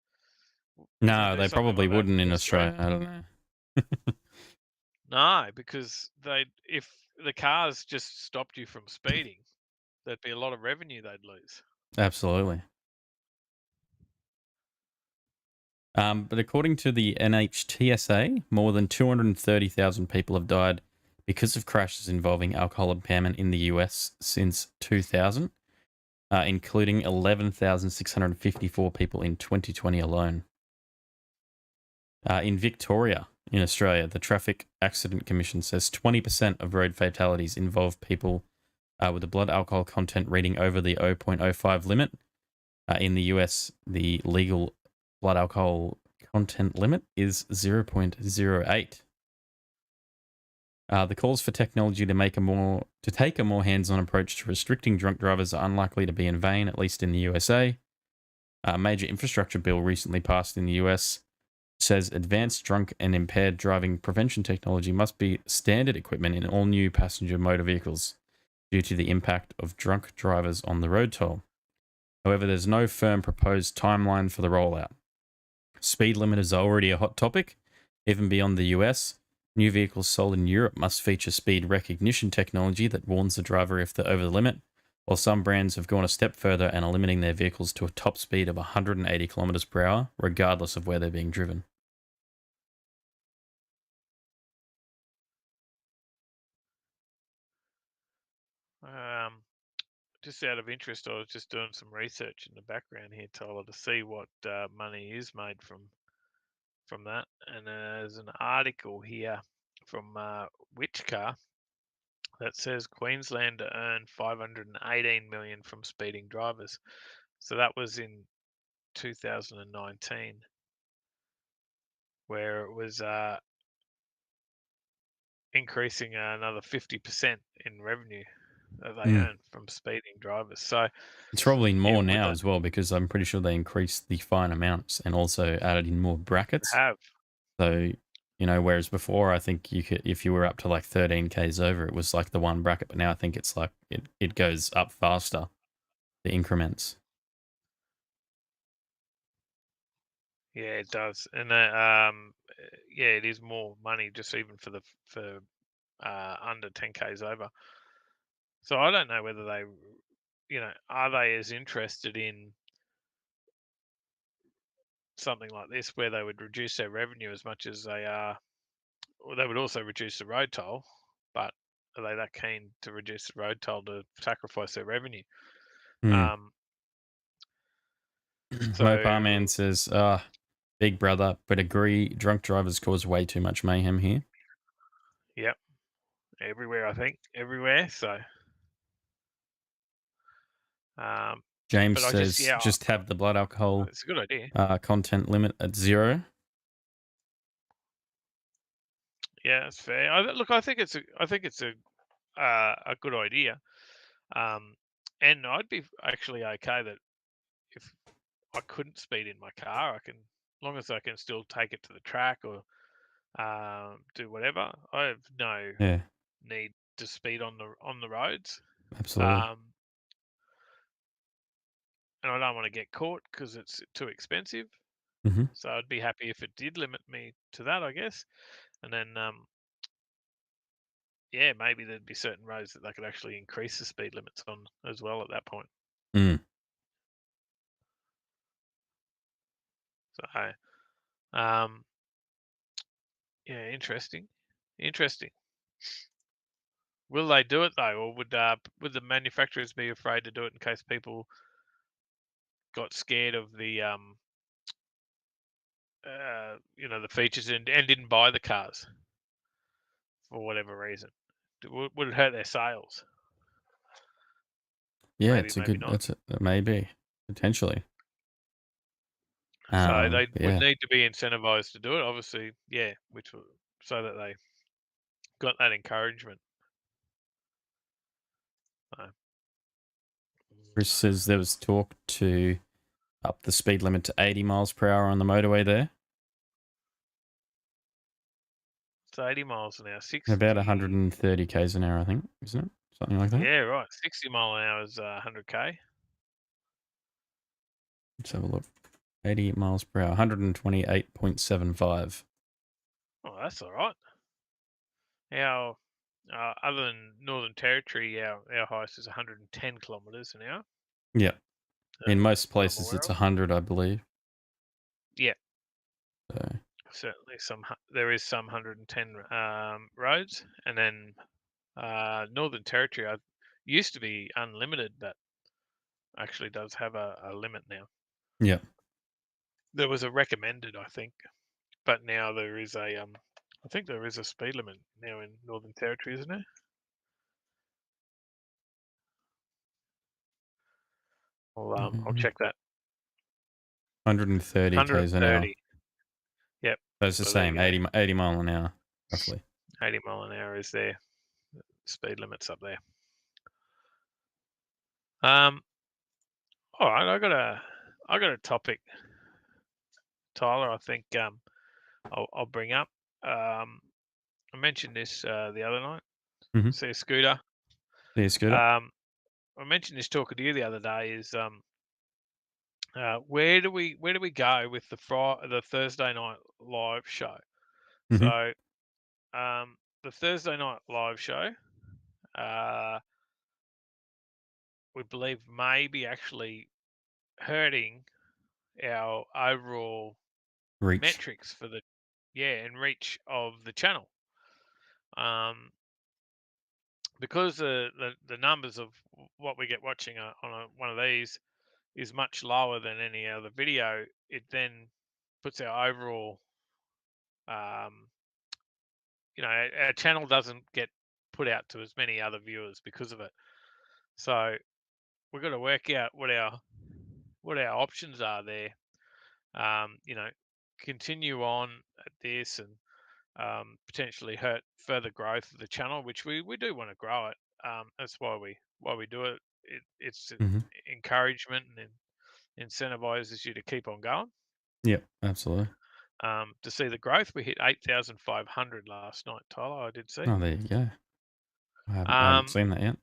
No, they probably wouldn't in Australia. I don't know. No, because if the cars just stopped you from speeding, there'd be a lot of revenue they'd lose. Absolutely. But according to the NHTSA, more than 230,000 people have died because of crashes involving alcohol impairment in the US since 2000, including 11,654 people in 2020 alone. In Victoria, in Australia, the Traffic Accident Commission says 20% of road fatalities involve people with a blood alcohol content reading over the 0.05 limit. In the US, the legal blood alcohol content limit is 0.08. The calls for technology to take a more hands-on approach to restricting drunk drivers are unlikely to be in vain, at least in the USA. A major infrastructure bill recently passed in the US says advanced drunk and impaired driving prevention technology must be standard equipment in all new passenger motor vehicles due to the impact of drunk drivers on the road toll. However, there's no firm proposed timeline for the rollout. Speed limit is already a hot topic, even beyond the US. New vehicles sold in Europe must feature speed recognition technology that warns the driver if they're over the limit, while some brands have gone a step further and are limiting their vehicles to a top speed of 180 kilometers per hour, regardless of where they're being driven. Just out of interest, I was just doing some research in the background here, Tyler, to see what money is made from that. And there's an article here from Which Car that says Queensland earned 518 million from speeding drivers. So that was in 2019, where it was increasing another 50% in revenue that they earn from speeding drivers. So it's probably more now that, as well, because I'm pretty sure they increased the fine amounts and also added in more brackets. have. So, whereas before I think you could, if you were up to like 13 Ks over, it was like the one bracket, but now I think it's like it goes up faster, the increments. Yeah, it does, and yeah, it is more money just even for under 10 Ks over. So I don't know whether they, are they as interested in something like this where they would reduce their revenue as much as they are, or they would also reduce the road toll, but are they that keen to reduce the road toll to sacrifice their revenue? Mopar Man So says, big brother, but agree, drunk drivers cause way too much mayhem here. yep, everywhere, I think, everywhere. So James but I says, just have the blood alcohol it's a good idea. content limit at 0. Yeah, that's fair. Look, I think it's a good idea, and I'd be actually okay that if I couldn't speed in my car, I can, as long as I can still take it to the track or do whatever. I have no need to speed on the roads. Absolutely. And I don't want to get caught because it's too expensive. So I'd be happy if it did limit me to that, I guess. And then yeah, maybe there'd be certain roads that they could actually increase the speed limits on as well at that point. So, yeah, interesting. Will they do it though, or would the manufacturers be afraid to do it in case people got scared of the the features and didn't buy the cars for whatever reason? Would it hurt their sales? Yeah, maybe, it's a maybe good. not. Maybe potentially. So they yeah. would need to be incentivized to do it, obviously. Yeah, so that they got that encouragement. Chris says there was talk to up the speed limit to 80 miles per hour on the motorway there. It's 80 miles an hour, 60. About 130 Ks an hour, I think, isn't it? Something like that. Yeah, right. 60 mile an hour is 100K. Let's have a look. 80 miles per hour, 128.75. Oh, that's all right. Our other than Northern Territory, our highest is 110 kilometers an hour. Yeah. In most places, it's 100, I believe. Yeah. So. Certainly, there is some 110 roads, and then Northern Territory used to be unlimited, but actually does have a limit now. Yeah. There was a recommended, I think, but now there is I think there is a speed limit now in Northern Territory, isn't there? I'll check that. 130 Ks an hour. So it's the So there same, you go. 80 mile an hour, roughly. 80 mile an hour is their speed limits up there. All right, I got a topic, Tyler. I think I'll bring up. I mentioned this the other night. Mhm. See a scooter. Yeah, scooter. I mentioned this talking to you the other day. Is where do we go with the Thursday night live show? Mhm. So the Thursday night live show, we believe may be actually hurting our overall Reach. metrics for the and reach of the channel. Because the numbers of what we get watching on one of these is much lower than any other video, it then puts our overall, our channel doesn't get put out to as many other viewers because of it. So we've got to work out what our options are there. Continue on at this and potentially hurt further growth of the channel, which we do want to grow it. That's why we do it. It's Mhm. encouragement and incentivizes you to keep on going. Yep, absolutely. To see the growth, we hit 8,500 last night, Tyler. I did see. Oh, there you go. I haven't seen that yet.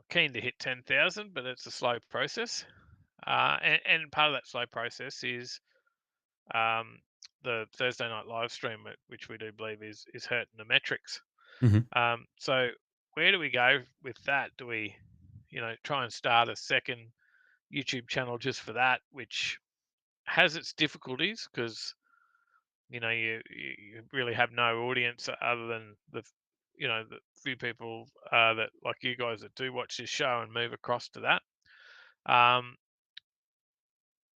Keen to hit 10,000, but it's a slow process. And part of that slow process is the Thursday night live stream, which we do believe is hurting the metrics. Mhm. So where do we go with that? Do we, try and start a second YouTube channel just for that, which has its difficulties because you really have no audience other than the few people that like you guys that do watch this show and move across to that.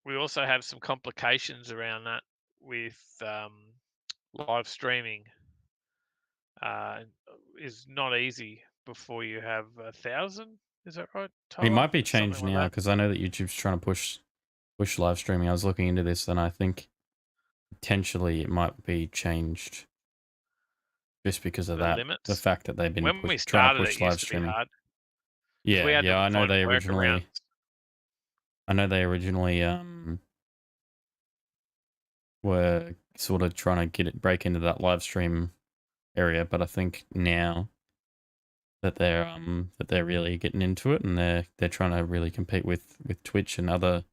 We also have some complications around that with live streaming. Is not easy before you have 1,000. Is that right, Tyler? It might be It's something changed like now that. because I know that YouTube's trying to push live streaming. I was looking into this, and I think potentially it might be changed just because of The that. limits. The fact that they've been When we trying to started, push it live used to be streaming. hard. 'Cause we Yeah, had to I know find they workarounds. originally. I know they originally were sort of trying to break into that live stream area, but I think now that they're really getting into it and they're trying to really compete with Twitch and other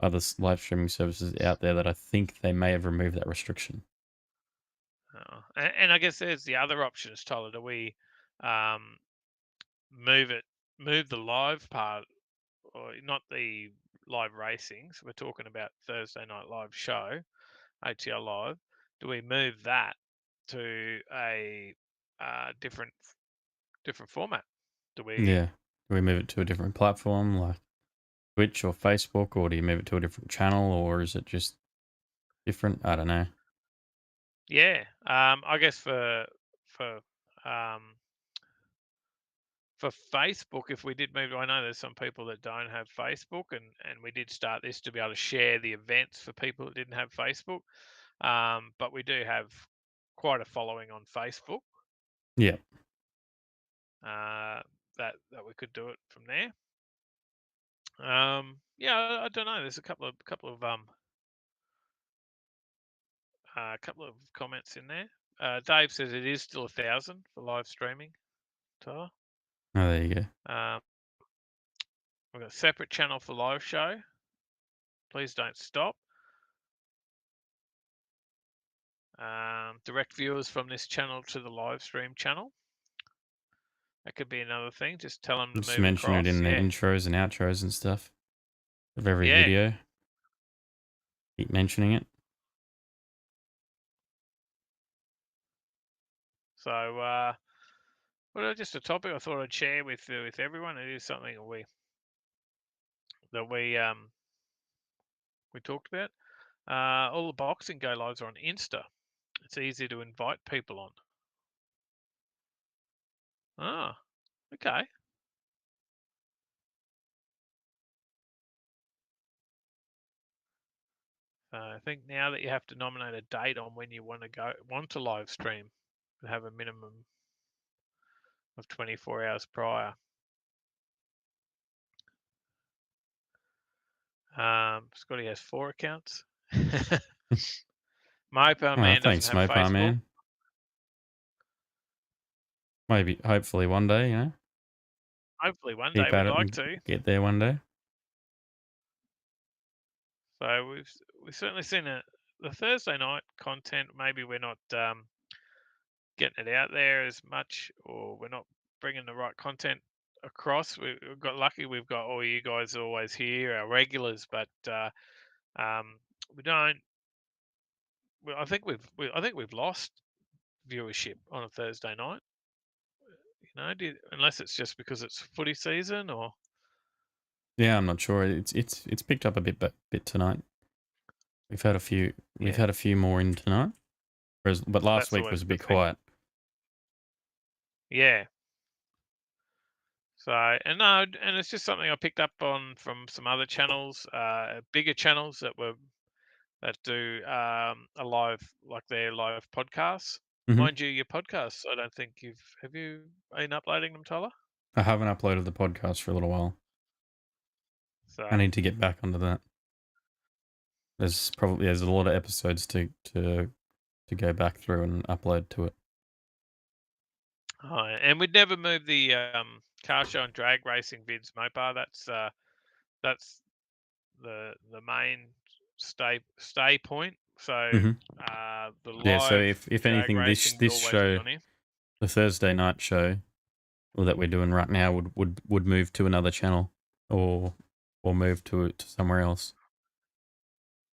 live streaming services out there, that I think they may have removed that restriction. And I guess there's the other options, Tyler. Do we move the live part, or not the live racing? So we're talking about Thursday night live show, OTL live. Do we move that to a different format? Do we? Yeah. Do we move it to a different platform like Twitch or Facebook, or do you move it to a different channel, or is it just different? I don't know. Yeah. I guess for Facebook, if we did move, I know there's some people that don't have Facebook, and we did start this to be able to share the events for people that didn't have Facebook. But we do have quite a following on Facebook. Yeah. That we could do it from there. I don't know. There's a couple of comments in there. Dave says it is still 1,000 for live streaming. Tyler. Oh, there you go. We've got a separate channel for live show. Please don't stop. Direct viewers from this channel to the live stream channel. That could be another thing. Just tell them to Just move mention across. it in the intros and outros and stuff of every video. Keep mentioning it. So, well, just a topic I thought I'd share with everyone. It is something that we talked about. All the boxing go lives are on Insta. It's easy to invite people on. Ah, okay. I think now that you have to nominate a date on when you want to live stream, and have a minimum of 24 hours prior. Scotty has 4 accounts. Mopar Man thanks, doesn't have Mopar Facebook. Man. Maybe, hopefully one day, you know. Hopefully one Keep day at we'd it like and to. get there one day. So we've certainly seen the Thursday night content. Maybe we're not getting it out there as much, or we're not bringing the right content across. We've got lucky. We've got all you guys always here, our regulars, but we don't. I think we've lost viewership on a Thursday night. You know, unless it's just because it's footy season, or Yeah, I'm not sure. It's picked up a bit tonight. We've had a few. We've had a few more in tonight, but last week was a bit quiet. Yeah. So and it's just something I picked up on from some other channels, bigger channels that do a live, like their live podcasts. Mhm. Mind you, your podcasts, I don't think have you been uploading them, Tyler? I haven't uploaded the podcast for a little while. So I need to get back onto that. There's a lot of episodes to go back through and upload to it. And we'd never move the car show and drag racing vids, Mopar. That's the main stay point. So the live so if anything, this show, the Thursday night show that we're doing right now, would move to another channel or move to somewhere else.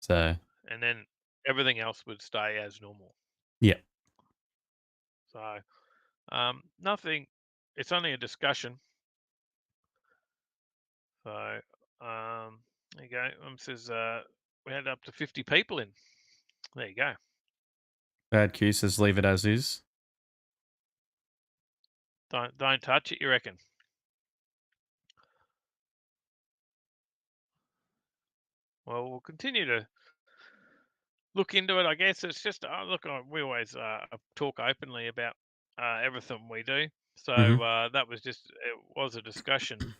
So and then everything else would stay as normal. Yeah. So nothing. It's only a discussion. So there you go. Says we had up to 50 people in. There you go. Bad Q says leave it as is. Don't touch it, you reckon? Well, we'll continue to look into it. I guess it's just we always talk openly about everything we do. So that was it was a discussion.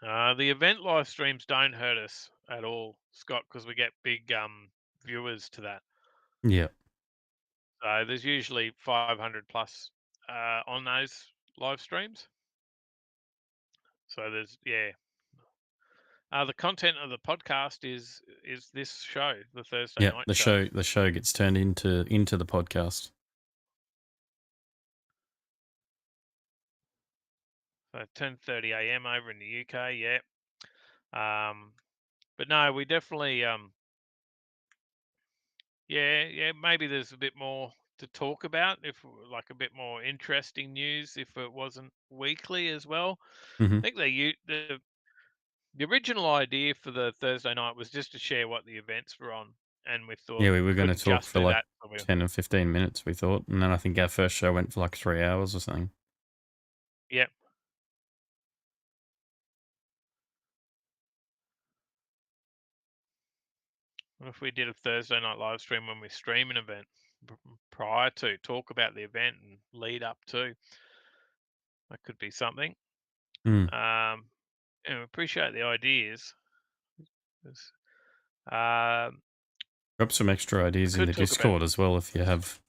The event live streams don't hurt us at all, Scott, because we get big viewers to that. Yeah. So there's usually 500 plus on those live streams. So there's the content of the podcast is this show, the Thursday night show. The show gets turned into the podcast. So 10:30 a.m. over in the UK, yeah. But no, we definitely maybe there's a bit more to talk about, if like a bit more interesting news if it wasn't weekly as well. I think the original idea for the Thursday night was just to share what the events were on, and we thought we were going to talk for like that. 10 or 15 minutes, we thought, and then I think our first show went for like 3 hours or something. Yep. What if we did a Thursday night live stream when we stream an event prior to talk about the event and lead up to? That could be something. And we appreciate the ideas. Drop some extra ideas in the Discord as well if you have.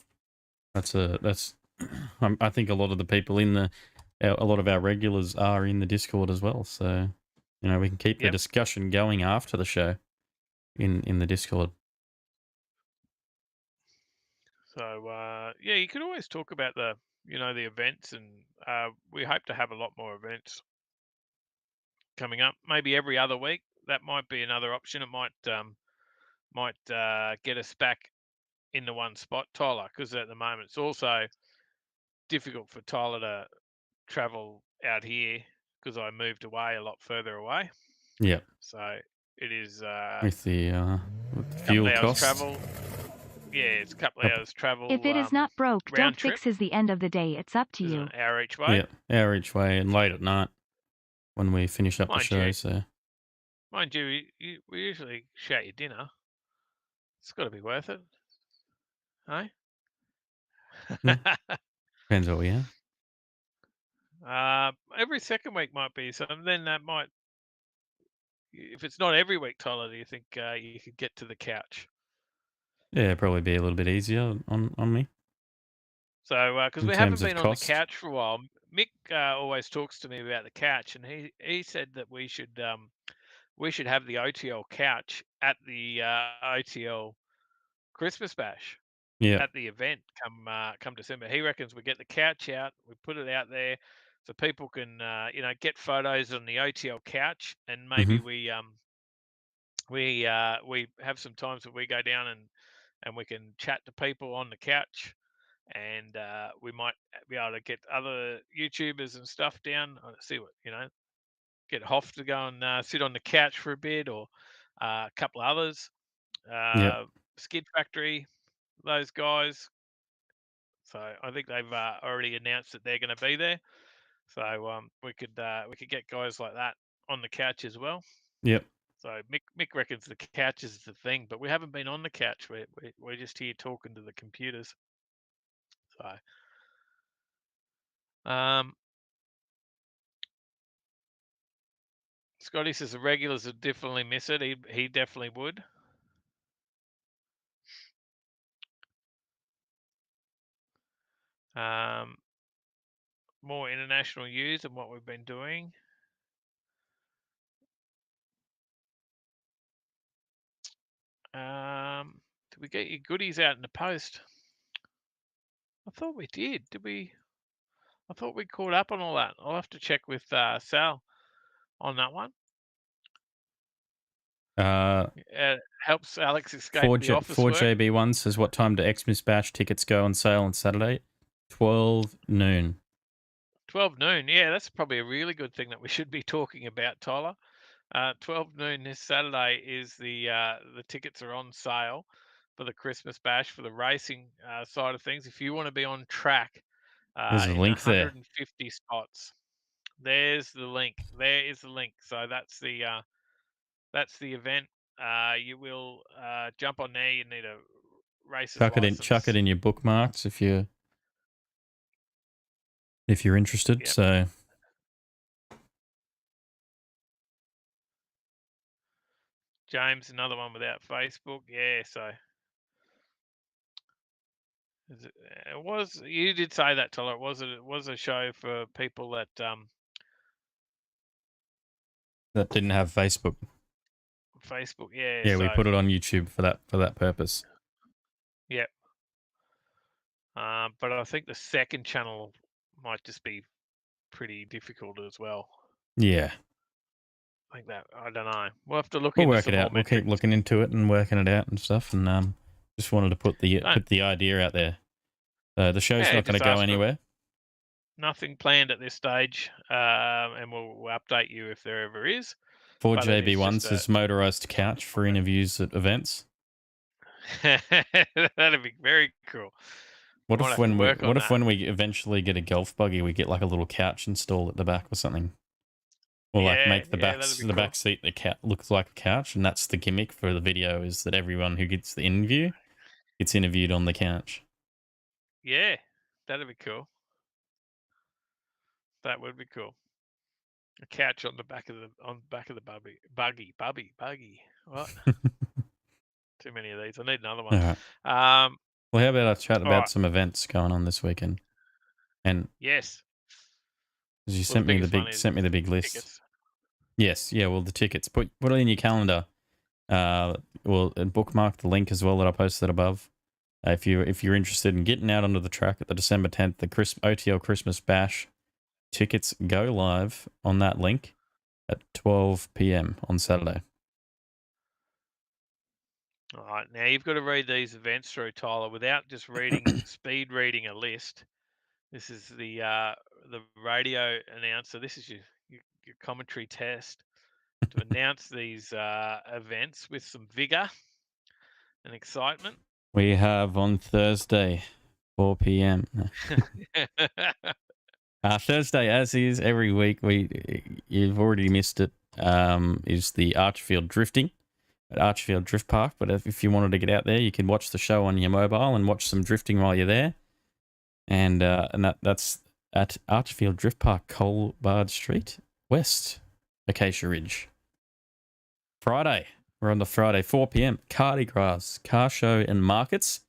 That's I think a lot of the people a lot of our regulars are in the Discord as well, so we can keep the discussion going after the show in the Discord. So you could always talk about the events, and we hope to have a lot more events coming up. Maybe every other week. That might be another option. It might get us back in the one spot, Tyler, because at the moment it's also difficult for Tyler to travel out here because I moved away a lot further away. Yeah. So it is with the fuel costs. Travel. Yeah, it's a couple of hours travel. If it is not broke, don't fix is the end of the day. It's up to you. An hour each way. Yeah, hour each way, and late at night when we finish up the show. So, mind you, we usually shout your dinner. It's got to be worth it. Hey? Depends what we have. Every second week might be, so then that might, if it's not every week, Tyler, do you think you could get to the couch? Yeah, it'd probably be a little bit easier on me. So, because In we haven't terms of been on the cost. couch for a while, Mick always talks to me about the couch, and he said that we should have the OTL couch at the OTL Christmas bash Yeah. at the event come December. He reckons we get the couch out, we put it out there, so people can get photos on the OTL couch, and maybe we have some times where we go down and we can chat to people on the couch, and we might be able to get other YouTubers and stuff down. See what get Hoff to go and sit on the couch for a bit, or a couple of others. Skid Factory, those guys. So I think they've already announced that they're going to be there. So we could get guys like that on the couch as well. Yep. So Mick reckons the couch is the thing, but we haven't been on the couch. We're just here talking to the computers. So Scotty says the regulars would definitely miss it. He definitely would. More international use and what we've been doing. Did we get your goodies out in the post? I thought we did. Did we? I thought we caught up on all that. I'll have to check with Sal on that one. It helps Alex escape the office work. 4JB1 says, what time do Xmas Bash tickets go on sale on Saturday? 12 noon. 12 noon. Yeah, that's probably a really good thing that we should be talking about, Tyler. 12 noon this Saturday is the tickets are on sale for the Christmas Bash for the racing side of things. If you want to be on track, there's a link 150 spots. There's the link. There is the link. So that's the event. You will jump on there. You need a racer's license. Chuck it in your bookmarks if you're interested. Yep. So James, another one without Facebook. Yeah, so it was. You did say that, Tyler. It was a show for people that didn't have Facebook. Facebook, yeah. Yeah, we put it on YouTube for that purpose. Yep. But I think the second channel might just be pretty difficult as well. Yeah. I think that, I don't know. We'll have to look. We'll work it out. We'll keep looking into it and working it out and stuff. And just wanted to put the idea out there. The show's not going to go anywhere. Nothing planned at this stage, and we'll update you if there ever is. 4JB1 says motorized couch for interviews at events. That'd be very cool. What if when we eventually get a golf buggy, we get like a little couch installed at the back or something? Or make the back seat looks like a couch, and that's the gimmick for the video, is that everyone who gets the interview gets interviewed on the couch. Yeah, that'd be cool. That would be cool. A couch on the back of the buggy. What? Too many of these. I need another one. Right. Well, how about I chat about some events going on this weekend? And yes, you sent me the big list. Tickets. Yes, yeah. Well, the tickets. Put it in your calendar. And bookmark the link as well that I posted above. If you're interested in getting out onto the track at the December 10th, the OTL Christmas Bash, tickets go live on that link at 12 p.m. on Saturday. All right, now you've got to read these events through, Tyler, without just speed reading a list. This is the radio announcer. This is your commentary test to announce these events with some vigor and excitement. We have on Thursday, 4 p.m. Thursday, as is every week, you've already missed it, is the Archfield Drifting. at Archfield Drift Park. But if you wanted to get out there, you can watch the show on your mobile and watch some drifting while you're there. And that's at Archfield Drift Park, Colbard Street, West Acacia Ridge. Friday. We're on the Friday, 4 p.m. Cardi Gras, Car Show and Markets,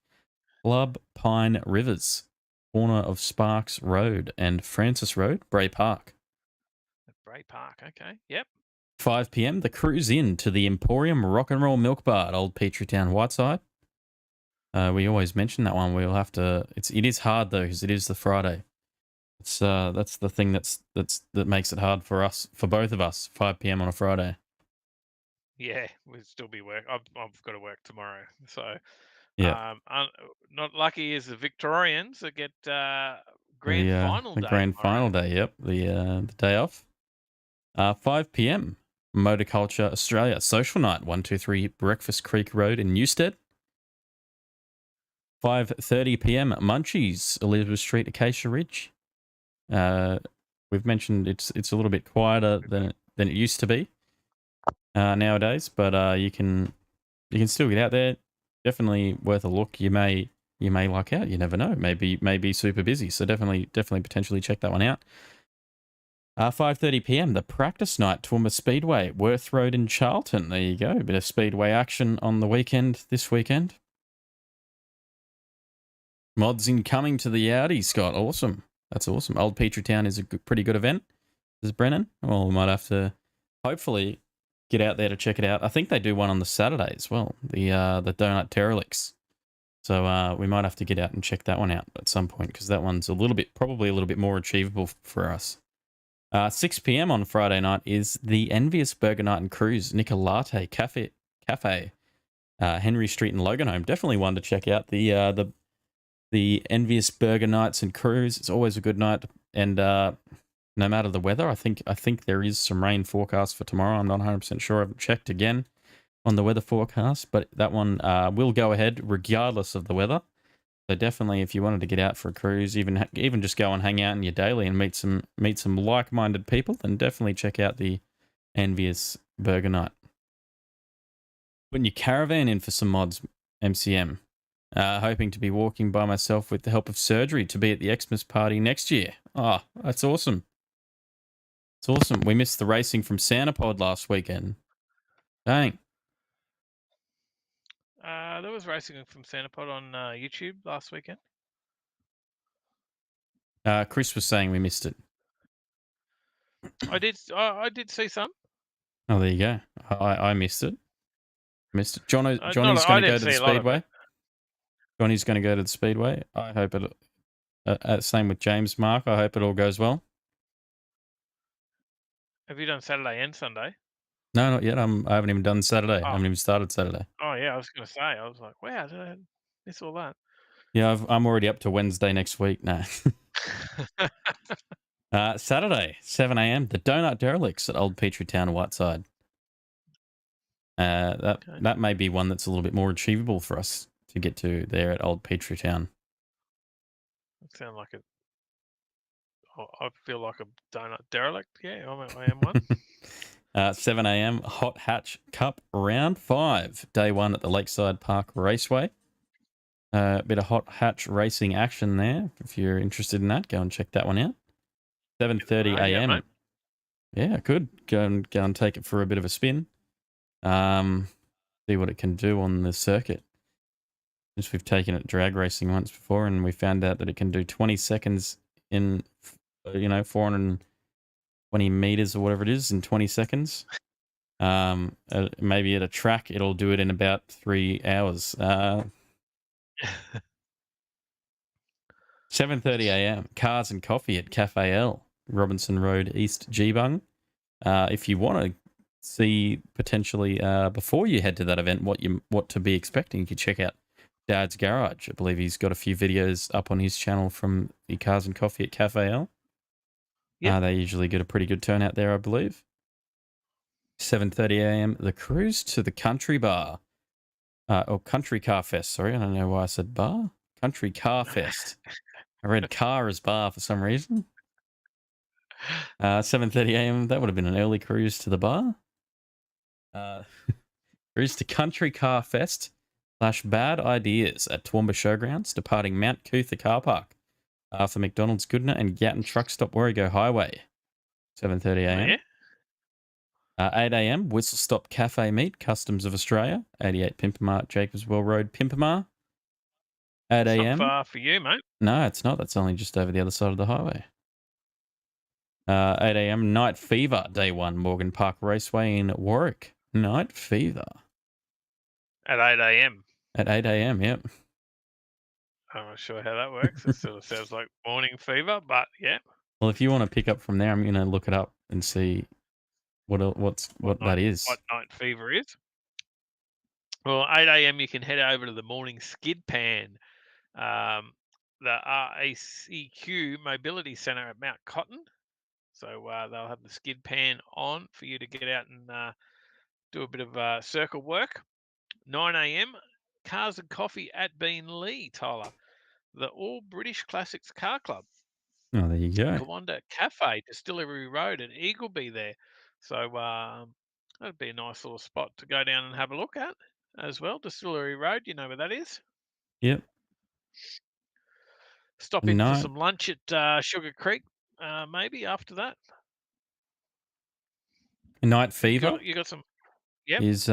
Club Pine Rivers, corner of Sparks Road and Francis Road, Bray Park. Bray Park, okay. Yep. 5 p.m. The cruise in to the Emporium Rock and Roll Milk Bar at Old Petrie Town, Whiteside. We always mention that one. We'll have to. It is hard though because it is the Friday. It's that's the thing that makes it hard for us, for both of us. 5 p.m. on a Friday. Yeah, we'll still be work. I've got to work tomorrow, so Yeah. not lucky is the Victorians that get grand final the day. grand final tomorrow. day. Yep, the day off. 5 p.m. Motorculture Australia social night, 123 Breakfast Creek Road in Newstead. 5:30 p.m. Munchies, Elizabeth Street, Acacia Ridge. We've mentioned it's a little bit quieter than it used to be nowadays, but you can still get out there. Definitely worth a look. You may luck out. You never know. Maybe super busy. So definitely potentially check that one out. 5:30 p.m. The practice night, Toowoomba Speedway, Worth Road in Charlton. There you go. A bit of speedway action on the weekend. This weekend. Mods incoming to the Audi, Scott. Awesome. That's awesome. Old Petrie Town is a pretty good event. Is Brennan? Well, we might have to hopefully get out there to check it out. I think they do one on the Saturday as well. The Donut Derelicts. So we might have to get out and check that one out at some point because that one's probably a little bit more achievable for us. 6 p.m. on Friday night is the Envious Burger Night and Cruise Nicolate Cafe, Henry Street in Loganholme. Definitely one to check out. The Envious Burger Nights and Cruise. It's always a good night, and no matter the weather, I think there is some rain forecast for tomorrow. I'm not 100% sure. I haven't checked again on the weather forecast, but that one will go ahead regardless of the weather. So definitely, if you wanted to get out for a cruise, even just go and hang out in your daily and meet some like-minded people, then definitely check out the Envious Burger Night. Putting your caravan in for some mods, MCM. Hoping to be walking by myself with the help of surgery to be at the Xmas party next year. Oh, that's awesome. It's awesome. We missed the racing from Santapod last weekend. Dang. There was racing from Santapod on YouTube last weekend. Chris was saying we missed it. I did see some. Oh, there you go. I missed it. Johnny's going to go to the Speedway. Johnny's going to go to the Speedway. I hope it. Same with James Mark. I hope it all goes well. Have you done Saturday and Sunday? No, not yet. I haven't even done Saturday. I haven't even started Saturday. Oh yeah, I was going to say. I was like, wow, did I miss all that? Yeah, I'm already up to Wednesday next week. No. Saturday, 7 a.m. The Donut Derelicts at Old Petrie Town, Whiteside. That may be one that's a little bit more achievable for us to get to there at Old Petrie Town. That sounds like I feel like a donut derelict. Yeah, I am one. 7 a.m. Hot Hatch Cup Round 5, Day 1 at the Lakeside Park Raceway. A bit of Hot Hatch racing action there. If you're interested in that, go and check that one out. 7:30 a.m. Yeah, good. Go and take it for a bit of a spin. See what it can do on the circuit. Since we've taken it drag racing once before, and we found out that it can do 20 seconds in, 420 meters or whatever it is in 20 seconds. Maybe at a track, it'll do it in about 3 hours. 7:30 a.m. Cars and Coffee at Cafe L, Robinson Road, East Geebung. If you want to see potentially before you head to that event what to be expecting, you can check out Dad's Garage. I believe he's got a few videos up on his channel from the Cars and Coffee at Cafe L. Yeah, they usually get a pretty good turnout there, I believe. 7:30 a.m. The cruise to the Country Bar. Or Country Car Fest, sorry. I don't know why I said bar. Country Car Fest. I read car as bar for some reason. 7:30 a.m. That would have been an early cruise to the bar. Cruise to Country Car Fest / Bad Ideas at Toowoomba Showgrounds, departing Mount Cootha Car Park for McDonald's Goodna and Gatton Truck Stop Warrego Highway. 7:30 a.m. Yeah. 8 a.m. Whistle Stop Cafe Meet, Customs of Australia, 88 Pimpamar, Jacobswell Road, Pimpamar. 8 It's a.m. not far for you, mate. No, it's not. That's only just over the other side of the highway. 8 a.m. Night Fever, Day 1, Morgan Park Raceway in Warwick. Night Fever. At 8 a.m. At 8 a.m., yep. I'm not sure how that works. It sort of sounds like morning fever, but yeah. Well, if you want to pick up from there, I'm going to look it up and see what that is. What night fever is. Well, 8 a.m. you can head over to the morning skid pan, the RACQ Mobility Centre at Mount Cotton. So they'll have the skid pan on for you to get out and do a bit of circle work. 9 a.m. Cars and Coffee at Beenleigh, Tyler. The All British Classics Car Club. Oh, there you go. Kawanda Cafe, Distillery Road at Eagleby there. So that'd be a nice little spot to go down and have a look at as well. Distillery Road, you know where that is. Yep. Stop in for some lunch at Sugar Creek, maybe after that. Night Fever. You got some. Yep. Is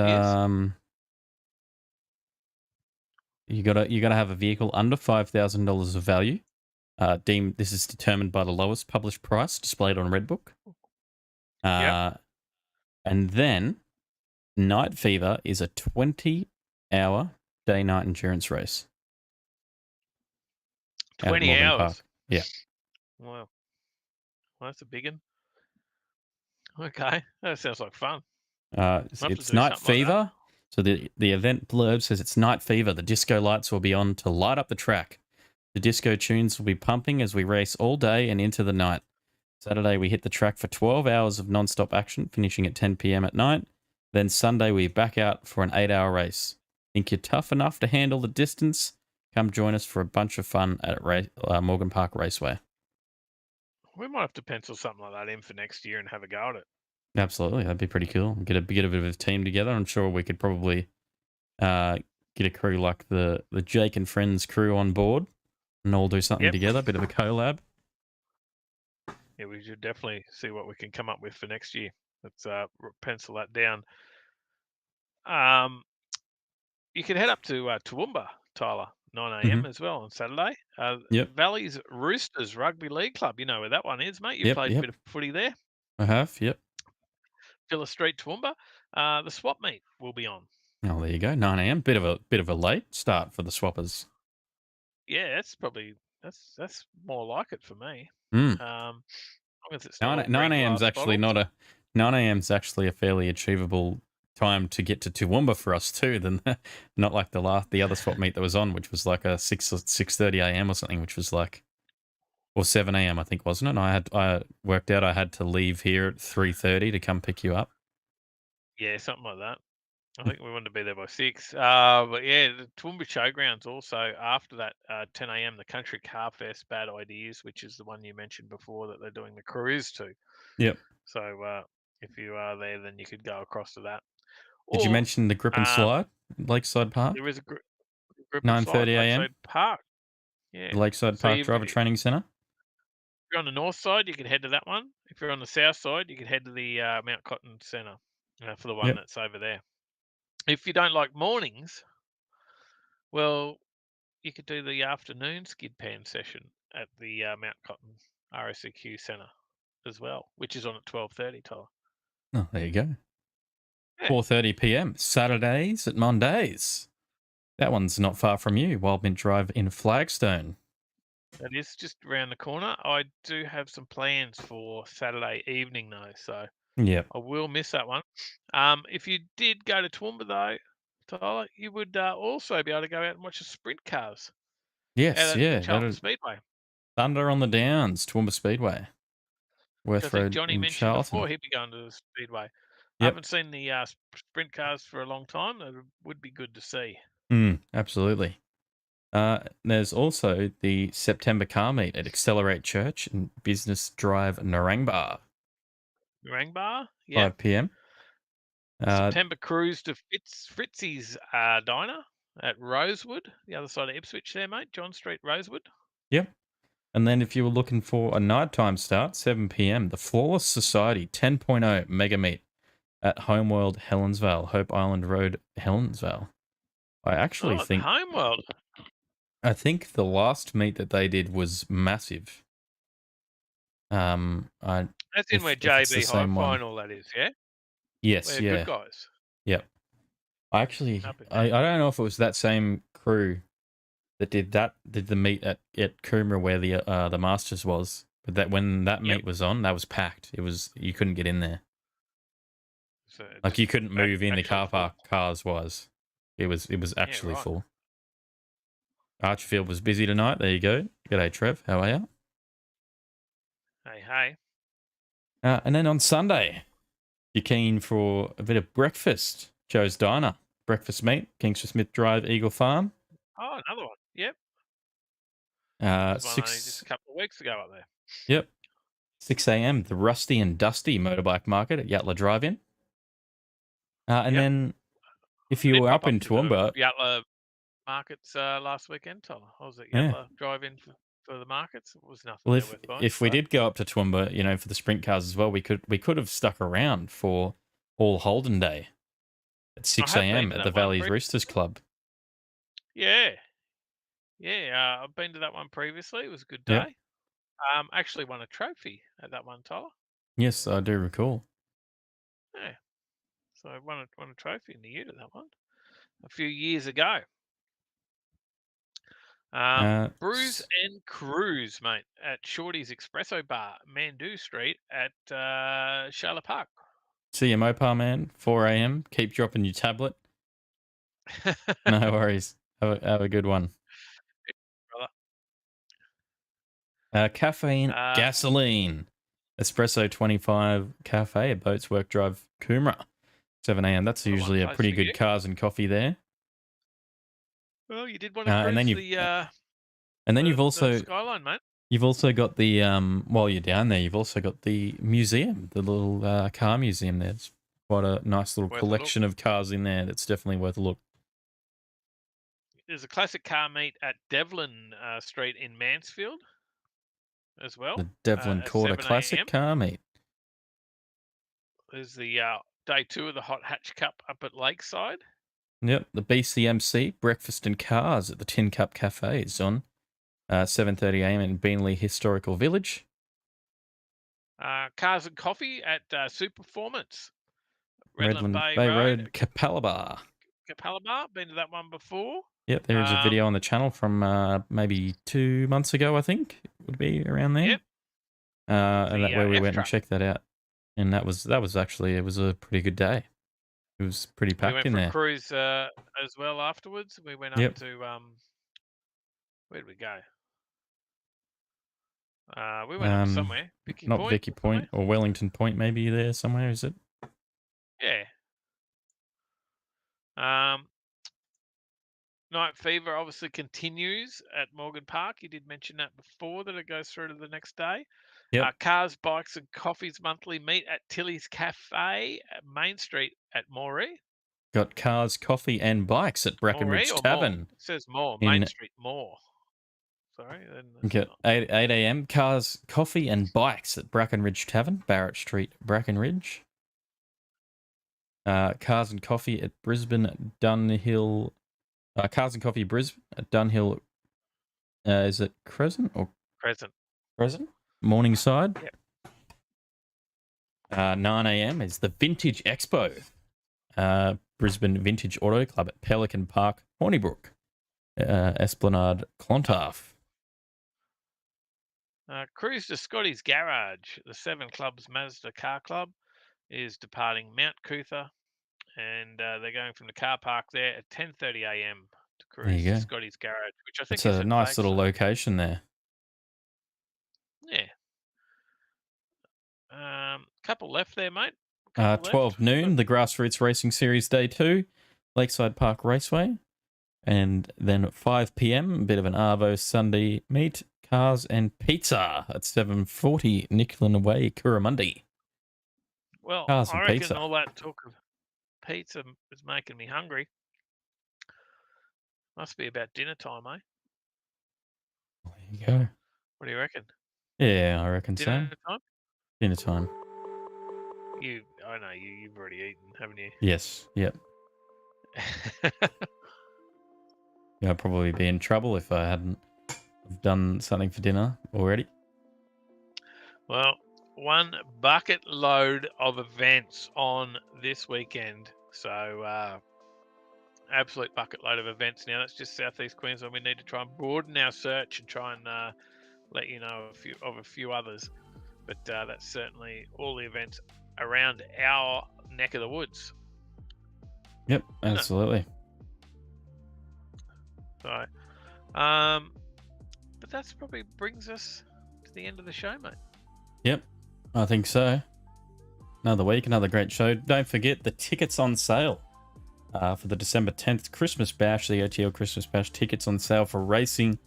you gotta have a vehicle under $5,000 of value. This is determined by the lowest published price displayed on Redbook. Yep. And then Night Fever is a 20-hour day-night endurance race. 20 hours. Park. Yeah. Wow. Well, that's a big one. Okay, that sounds like fun. It's Night Fever. Like so the event blurb says it's Night Fever. The disco lights will be on to light up the track. The disco tunes will be pumping as we race all day and into the night. Saturday, we hit the track for 12 hours of non-stop action, finishing at 10 p.m. at night. Then Sunday, we back out for an 8-hour race. Think you're tough enough to handle the distance? Come join us for a bunch of fun at Morgan Park Raceway. We might have to pencil something like that in for next year and have a go at it. Absolutely, that'd be pretty cool. Get a bit of a team together. I'm sure we could probably get a crew like the Jake and Friends crew on board and all do something together, a bit of a collab. Yeah, we should definitely see what we can come up with for next year. Let's pencil that down. You can head up to Toowoomba, Tyler, 9 a.m. as well on Saturday. Valley's Roosters Rugby League Club. You know where that one is, mate. You played a bit of footy there. I have, yep. Phyllis Street, Toowoomba. The swap meet will be on. Oh, there you go. 9 a.m. Bit of a late start for the swappers. Yeah, that's more like it for me. 9 a.m.'s actually not a 9 a.m.'s actually a fairly achievable time to get to Toowoomba for us too. Than not like the other swap meet that was on, which was like a 6:30 a.m. or something, which was like, or 7 a.m. I think, wasn't it? I worked out I had to leave here at 3:30 to come pick you up. Yeah, something like that. I think we wanted to be there by 6. But yeah, the Toowoomba Showgrounds also after that 10 a.m. the Country Car Fest Bad Ideas, which is the one you mentioned before that they're doing the cruise to. Yep. So if you are there, then you could go across to that. Did you mention the Grip and Slide, Lakeside Park? There is a grip and 9:30 slide, a.m. Lakeside Park. Yeah. The Lakeside Park Driver Training Centre. If you're on the north side, you can head to that one. If you're on the south side, you can head to the Mount Cotton Centre for the one that's over there. If you don't like mornings, well, you could do the afternoon skid pan session at the Mount Cotton RSEQ Centre as well, which is on at 12:30, Tyler. Oh, there you go. 4:30 p.m. Saturdays at Mondays. That one's not far from you. Wild Mint Drive in Flagstone. That is just around the corner. I do have some plans for Saturday evening though, so I will miss that one. If you did go to Toowoomba though, Tyler, you would also be able to go out and watch the sprint cars. Yes, Charlton Speedway. Thunder on the Downs, Toowoomba Speedway. Worth Road Johnny mentioned Charlton. before, he'd be going to the Speedway. I haven't seen the sprint cars for a long time. That would be good to see. Absolutely. There's also the September car meet at Accelerate Church and Business Drive Narangba. Narangba? Yeah. 5 p.m. September cruise to Fritzy's diner at Rosewood, the other side of Ipswich there, mate. John Street, Rosewood. Yep. And then if you were looking for a nighttime start, 7 p.m, the Flawless Society 10.0 Mega Meet at Homeworld Helensvale, Hope Island Road, Helensvale. I actually think Homeworld. I think the last meet that they did was massive. That's in where JB High Final that is, yeah? Yes, We're good guys. Yep. I don't know if it was that same crew that did the meet at Coomera where the Masters was, but that when that meet was on, that was packed. You couldn't get in there. So Like you couldn't move in the car park cars was. It was actually full. Archfield was busy tonight. There you go. G'day, Trev. How are you? Hey. And then on Sunday, you're keen for a bit of breakfast. Joe's Diner. Breakfast meat, Kingsford Smith Drive, Eagle Farm. Oh, another one. Yep. 6 just a couple of weeks ago up there. Yep. 6 a.m, the Rusty and Dusty Motorbike Market at Yatla Drive-In. And then if you were up in Toowoomba... Yatla Markets last weekend, Tyler. I was at Yatla Drive-In for the markets. It was nothing. Well, if we did go up to Toowoomba, for the sprint cars as well, we could have stuck around for All Holden Day at 6 a.m. at the Valley's Roosters Club. Yeah. I've been to that one previously. It was a good day. Yep. Actually won a trophy at that one, Tyler. Yes, I do recall. Yeah. So I won a trophy in the year to that one a few years ago. Brews and Cruise, mate, at Shorty's Espresso Bar, Mandu Street at Charlotte Park. See you, Mopar man. 4 a.m. Keep dropping your tablet. No worries. Have a good one. Caffeine, gasoline. Espresso 25 Cafe at Boats Work Drive, Coomera. 7 a.m. That's usually a pretty good cars and coffee there. Well, you did want to cruise and then you've also Skyline, mate. You've also got the while you're down there, you've also got the museum, the little car museum there. It's quite a nice little collection of cars in there. That's definitely worth a look. There's a classic car meet at Devlin Street in Mansfield as well. The Devlin Quarter Classic car meet. There's the day 2 of the Hot Hatch Cup up at Lakeside. Yep, the BCMC Breakfast and Cars at the Tin Cup Cafe is on 7:30 a.m. in Beanley Historical Village. Cars and Coffee at Superformance. Redland Bay Road, Capalaba. Been to that one before. Yep, there is a video on the channel from maybe 2 months ago, I think. It would be around there. Yep. And where we went and checked that out. And that was actually, it was a pretty good day. It was pretty packed in there. We went for a cruise as well afterwards. We went up to, where did we go? We went up somewhere. Vicky Point or Wellington Point maybe there somewhere, is it? Yeah. Night Fever obviously continues at Morgan Park. You did mention that before, that it goes through to the next day. Yep. Cars, Bikes and Coffee's monthly meet at Tilly's Cafe at Main Street at Moree. Got Cars, Coffee and Bikes at Brackenridge Tavern. It says Moore, Main Street, Moore. Sorry. Okay, 8 a.m. Cars, Coffee and Bikes at Brackenridge Tavern, Barrett Street, Brackenridge. Cars and Coffee at Brisbane, Dunhill. Cars and Coffee Brisbane at Dunhill. Is it Crescent or Crescent? Morningside. Yep. 9 a.m. is the Vintage Expo. Brisbane Vintage Auto Club at Pelican Park, Hornybrook. Esplanade, Clontarf. Cruise to Scotty's Garage. The 7 Clubs Mazda Car Club is departing Mount Cootha, and they're going from the car park there at 10:30 a.m. to cruise to Scotty's Garage, which I think it's a nice little location there. Yeah. Couple left there, mate. 12 noon, the Grassroots Racing Series Day 2, Lakeside Park Raceway. And then at 5 p.m, a bit of an Arvo Sunday meet, Cars and Pizza at 7:40, Nicklin Way, Curramundi. Well, Cars I and reckon pizza. all that talk of pizza is making me hungry. Must be about dinner time, eh? There you go. What do you reckon? Yeah, I reckon so. Dinner time? Dinner time. I know you've already eaten, haven't you? Yes. Yep. Yeah, I'd probably be in trouble if I hadn't done something for dinner already. Well, one bucket load of events on this weekend. So, absolute bucket load of events now. That's just Southeast Queensland. We need to try and broaden our search and try and let you know a few others. But that's certainly all the events around our neck of the woods. Yep, absolutely. So, but that's probably brings us to the end of the show, mate. Yep, I think so. Another week, another great show. Don't forget the tickets on sale for the December 10th Christmas Bash, the OTL Christmas Bash. Tickets on sale for racing,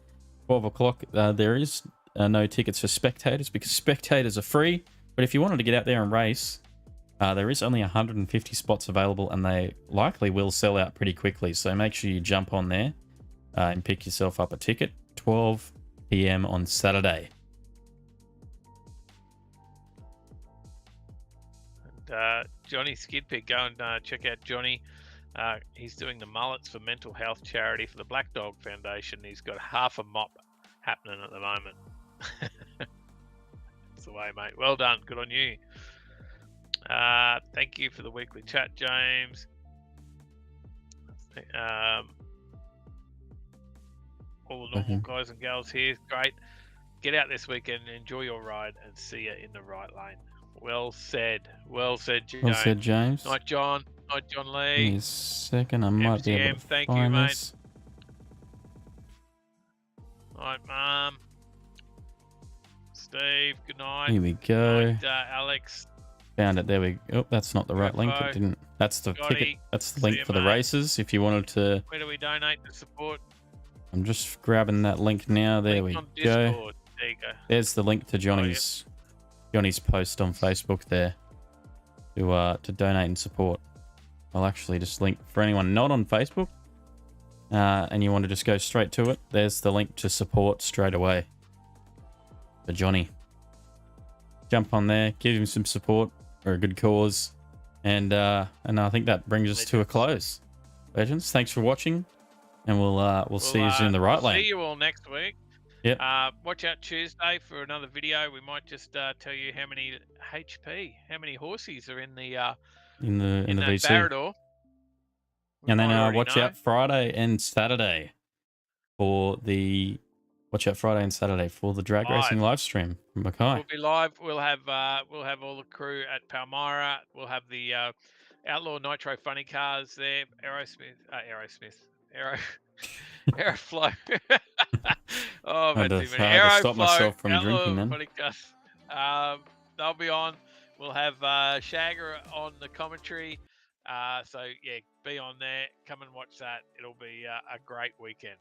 12 o'clock. There is no tickets for spectators because spectators are free. But if you wanted to get out there and race, there is only 150 spots available and they likely will sell out pretty quickly. So make sure you jump on there and pick yourself up a ticket. 12 p.m. on Saturday. Johnny Skidpig, go and check out Johnny. He's doing the mullets for mental health charity for the Black Dog Foundation. He's got half a mop happening at the moment. That's the way, mate. Well done. Good on you. Thank you for the weekly chat, James. All the normal guys and gals here. Great. Get out this weekend, enjoy your ride, and see you in the right lane. Well said. Well said, James. Well said, James. Night, John. Night, John Lee. Give me a second. I might be able to thank find you, mate. this. Night, Mum. Steve, good night. Here we go. Night, Alex. Found it. There we go. Oh, that's not the right link. It didn't. That's the ticket. That's the link for the races. If you wanted to. Where do we donate to support? I'm just grabbing that link now. There we go. There you go. There's the link to Johnny's post on Facebook there to donate and support. I'll actually just link for anyone not on Facebook and you want to just go straight to it. There's the link to support straight away for Johnny. Jump on there, give him some support for a good cause, and I think that brings us to a close. Legends, thanks for watching, and we'll see you in the right lane. See you all next week. Yep. Watch out Tuesday for another video. We might just tell you how many horsies are in the VC. Barrador. And then watch out Friday and Saturday for the drag racing live stream from Mackay. We'll be live. We'll have all the crew at Palmyra. We'll have the Outlaw Nitro funny cars there. Aeroflow. Oh, I had to stop myself from drinking then. They'll be on. We'll have Shagger on the commentary. So yeah, be on there. Come and watch that. It'll be a great weekend.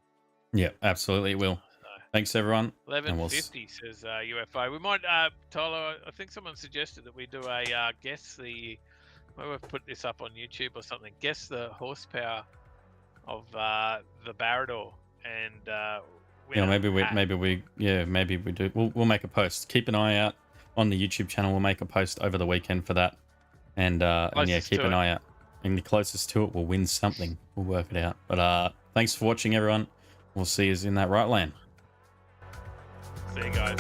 Yeah, absolutely it will. Thanks everyone. 11:50 says UFO. We might, Tyler. I think someone suggested that we do a guess the. Maybe we've put this up on YouTube or something. Guess the horsepower of the Barrador, and maybe we do. We'll make a post. Keep an eye out on the YouTube channel. We'll make a post over the weekend for that, and keep an eye out. And the closest to it will win something. We'll work it out. But thanks for watching, everyone. We'll see you in that right lane. See you guys.